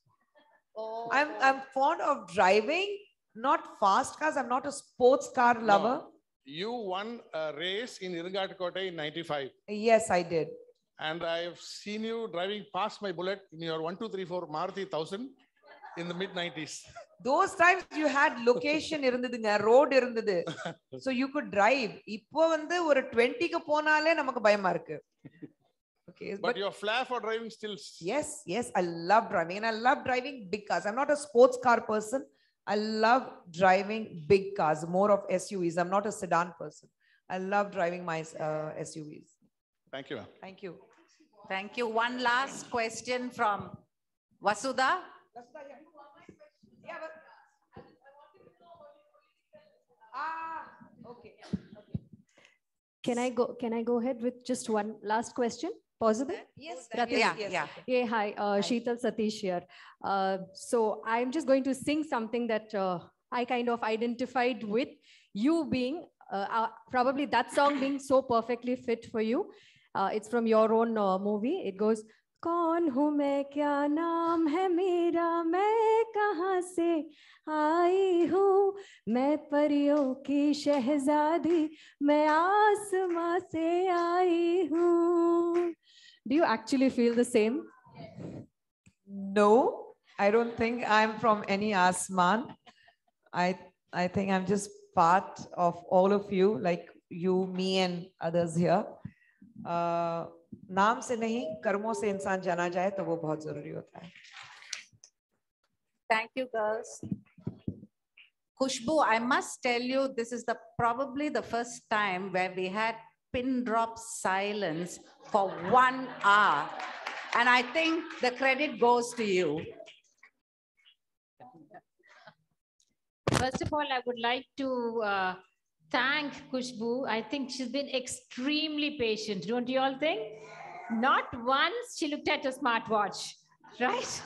Oh. I'm fond of driving, not fast cars. I'm not a sports car lover. No. You won a race in Irungatikote in 95. Yes, I did. And I've seen you driving past my bullet in your 1234 Maruti 1000 in the mid-90s. Those times you had location irundhudunga, road irundhudu. So you could drive. Ipo vandu oru 20 ku ponale namakku bayama irukku. Okay, but your flair for driving still... Yes, I love driving, and I love driving big cars. I'm not a sports car person. I love driving big cars, more of SUVs. I'm not a sedan person. I love driving my SUVs. Thank you. Thank you. Thank you. One last question from Vasudha. Okay. Can I go ahead with just one last question? Possible? Yes. Yeah. Hey, hi, Sheetal Satish here. So I'm just going to sing something that I kind of identified with, you being, probably that song being so perfectly fit for you. It's from your own movie. It goes, कौन हूँ मैं, क्या नाम है मेरा, मैं कहाँ से आई हूँ, मैं परियों की शहजादी, मैं आसमां से आई हूँ. Do you actually feel the same? No, I don't think I'm from any Asman. I think I'm just part of all of you, like you, me, and others here. नाम से नहीं, कर्मों से इंसान जाना जाए तो वो बहुत जरूरी होता है. Thank you, girls. Khushboo, I must tell you, this is probably the first time where we had pin drop silence for 1 hour. And I think the credit goes to you. First of all, I would like to thank Khushboo. I think she's been extremely patient, don't you all think? Not once she looked at a smartwatch, right?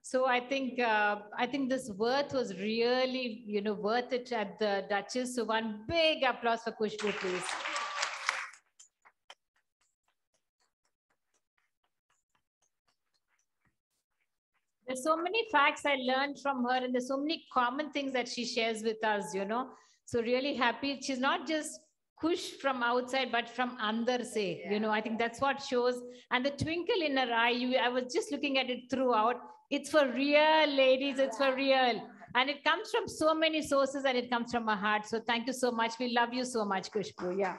So I think this worth was really, worth it at the Duchess. So one big applause for Khushboo, please. There's so many facts I learned from her, and there's so many common things that she shares with us, So really happy. She's not just Khush from outside, but from andar se, I think that's what shows. And the twinkle in her eye, I was just looking at it throughout. It's for real, ladies, it's for real. And it comes from so many sources and it comes from her heart. So thank you so much. We love you so much, Khushboo. Yeah.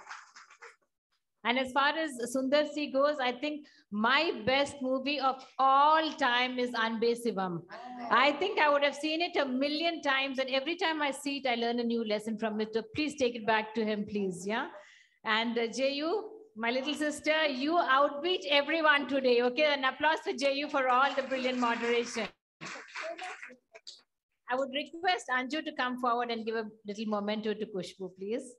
And as far as Sundar Si goes, I think my best movie of all time is Anbe Sivam. I think I would have seen it 1,000,000 times, and every time I see it, I learn a new lesson from it. So please take it back to him, please. Yeah. And Jayu, my little sister, you outbeat everyone today. Okay, an applause for Jayu for all the brilliant moderation. I would request Anju to come forward and give a little memento to Khushboo, please.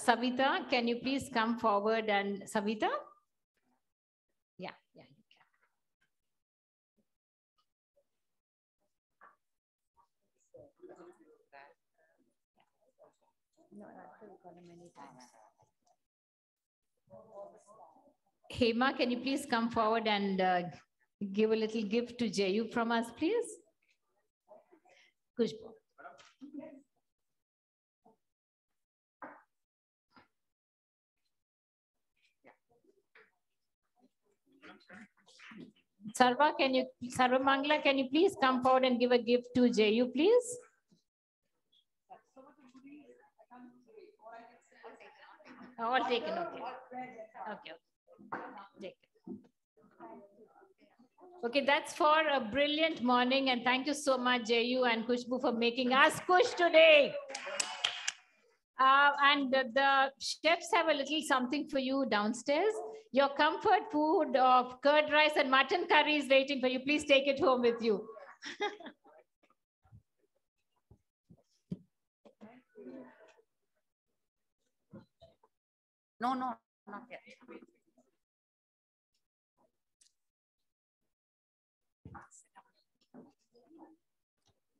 Savita, can you please come forward and Savita? Yeah, you can. No, I've called him many times. Hema, can you please come forward and give a little gift to Jayu from us, please? Khushboo. Sarva Mangla, can you please come forward and give a gift to Jayu, please? All taken, okay. Okay. Take it. Okay, that's for a brilliant morning, and thank you so much, Jayu and Khushboo, for making us Khush today. And the chefs have a little something for you downstairs. Your comfort food of curd rice and mutton curry is waiting for you. Please take it home with you. No, not yet.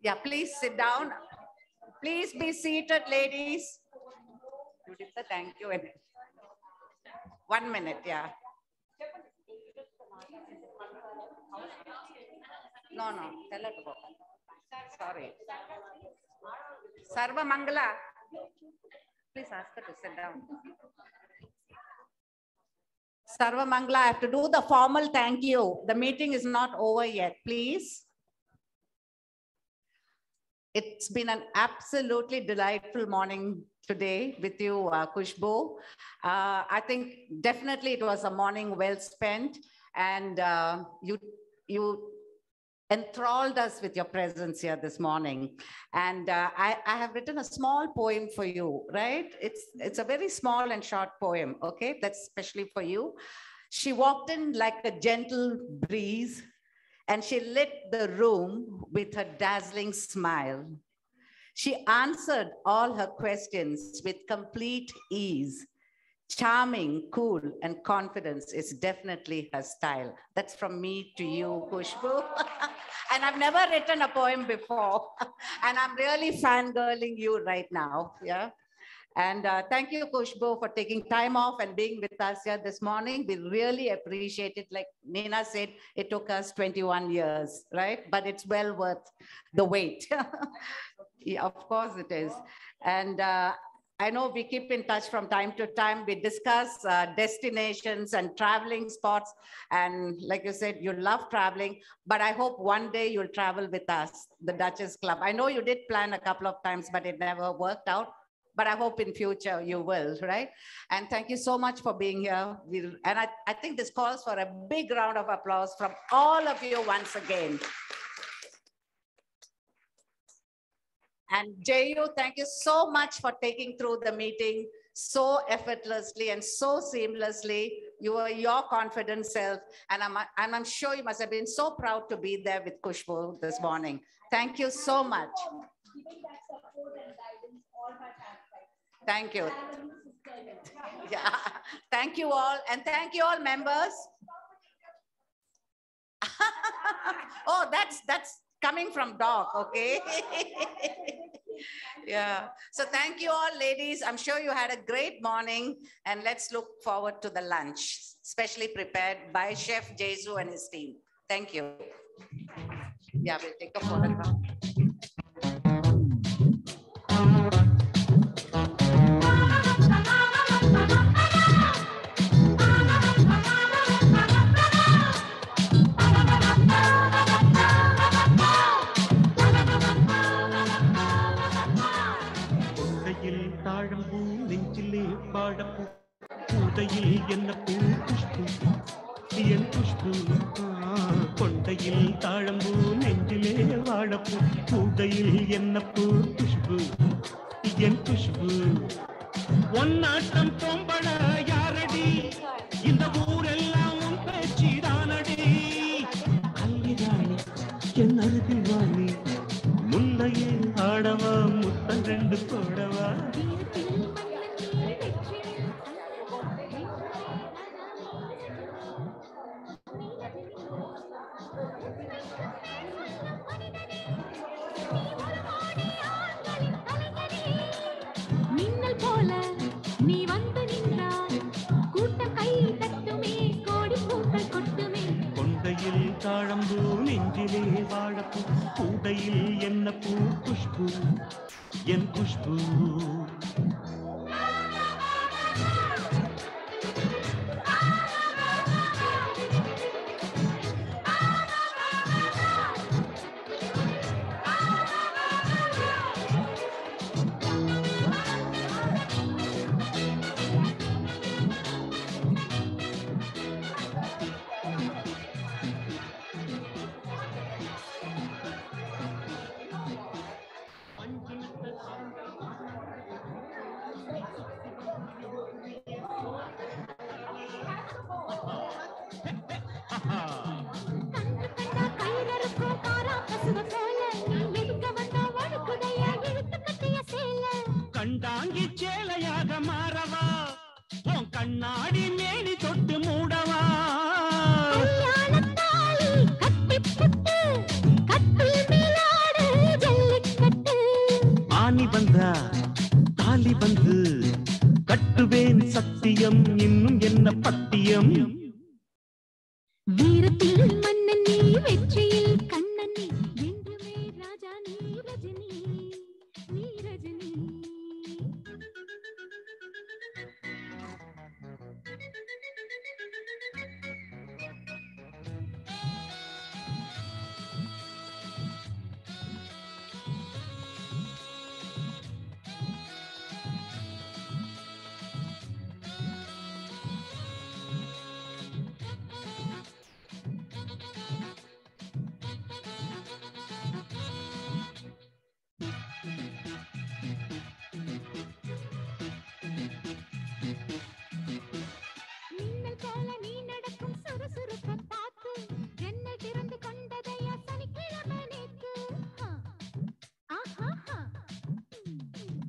Yeah, please sit down. Please be seated, ladies. Thank you. 1 minute, yeah. No, tell her to go. Sorry. Sarva Mangala, please ask her to sit down. Sarva Mangala, I have to do the formal thank you. The meeting is not over yet, please. It's been an absolutely delightful morning today with you, Khushboo. I think definitely it was a morning well spent, and you enthralled us with your presence here this morning. And I have written a small poem for you, right? It's a very small and short poem, okay? That's especially for you. She walked in like a gentle breeze, and she lit the room with her dazzling smile. She answered all her questions with complete ease. charming, cool, and confidence is definitely her style. That's from me to you, Khushboo. And I've never written a poem before. And I'm really fangirling you right now. Yeah. And thank you, Khushboo, for taking time off and being with us here this morning. We really appreciate it. Like Nina said, it took us 21 years, right? But it's well worth the wait. Yeah, of course it is. And I know we keep in touch from time to time. We discuss destinations and traveling spots. And like you said, you love traveling, but I hope one day you'll travel with us, the Duchess Club. I know you did plan a couple of times, but it never worked out. But I hope in future you will, right? And thank you so much for being here. And I think this calls for a big round of applause from all of you once again. And Jayu, thank you so much for taking through the meeting so effortlessly and so seamlessly. You were your confident self. And I'm sure you must have been so proud to be there with Khushboo this morning. Thank you so much. Thank you. Yeah. Thank you all. And thank you all members. Oh, that's coming from Doc, okay? Yeah. So thank you all, ladies. I'm sure you had a great morning. And let's look forward to the lunch, specially prepared by Chef Jesu and his team. Thank you. Yeah, we'll take a photograph. தாழம்பூ நெஞ்சிலே பாடப்பூ பூதையில் என்ன பூ குஷ்பூ என் குஷ்பூ கொண்டையில் தாழம்பூ நெஞ்சிலே வாழப்பூ பூதையில் என்ன பூ குஷ்பூ என் குஷ்பூ ஒன்னாட்டம் பொம்பள யாரடி இந்த ஊரெல்லாம் உன் பேச்சிதானடி அல்லிராணி என் அருகில் வாணி முல்லையே ஆடவா முத்தம் ரெண்டு போடவா மின்னல் போல நீ வந்து நின்றாய் கூட்டம் கை தட்டுமே கோடி பூக்கள் கொட்டுமே கொண்டையில் தாழம்பூ நெஞ்சிலே வாழப்பூ கூடையில் என்ன பூ குஷ்பூ என் குஷ்பூ கண்டாங்கி சேலையாக மாறவா உன் கண்ணாடி மேனி தொட்டு மூடவா ஆனி வந்தா தாலி வந்து கட்டுவேன் சத்தியம் இன்னும் என்ன பத்தியம் வீரத்தில் மன்னன் நீ வெற்றியில் கண்ணன் நீ என்றுமே ராஜா நீ ரஜினி நீ ரஜினி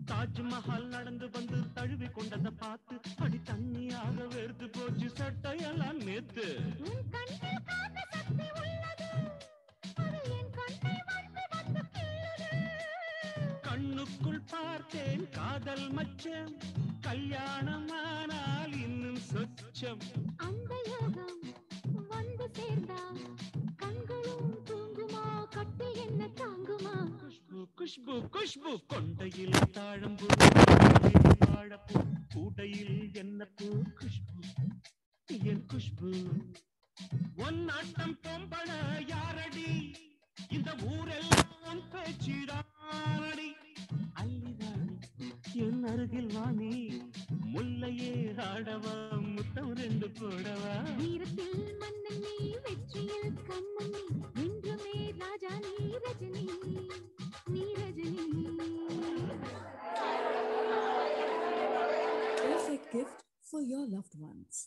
தாஜ்மஹால் நடந்து வந்து தழுவி கொண்டதை பார்த்து அடி தண்ணி பார்த்தேன் காதல் மச்சம் கல்யாணமானால் இன்னும் சொச்சம் அந்த யோகம் வந்து சேர்ந்தா கண்களும் தூங்குமா கட்டில் என்ன தாங்குமா குஷ்பு குஷ்பு கொண்டையில் தாழம்பூ வாழப்பூ கூடையில் என்ன பூ குஷ்பு என் குஷ்பு ஒன்னாட்டம் பொம்பள யாரடி இந்த ஊரெல்லாம் பேச்சிடாரடி அல்லிராணி என் அருகில் வாணி முல்லையே ஆடவா முத்தம் ரெண்டு போடவா வீரத்தில் மன்னன் நீ வெற்றியில் கண்ணன் நீ என்றுமே ராஜா நீ ரஜினி நீ Rajini Perfect gift for your loved ones.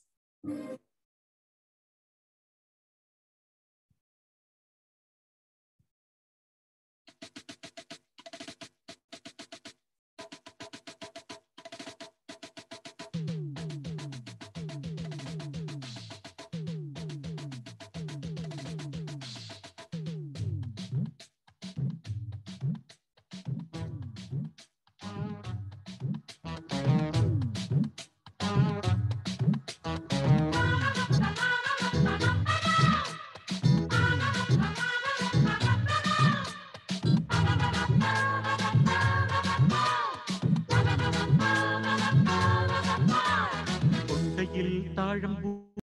கொண்டையில் Thazhampoo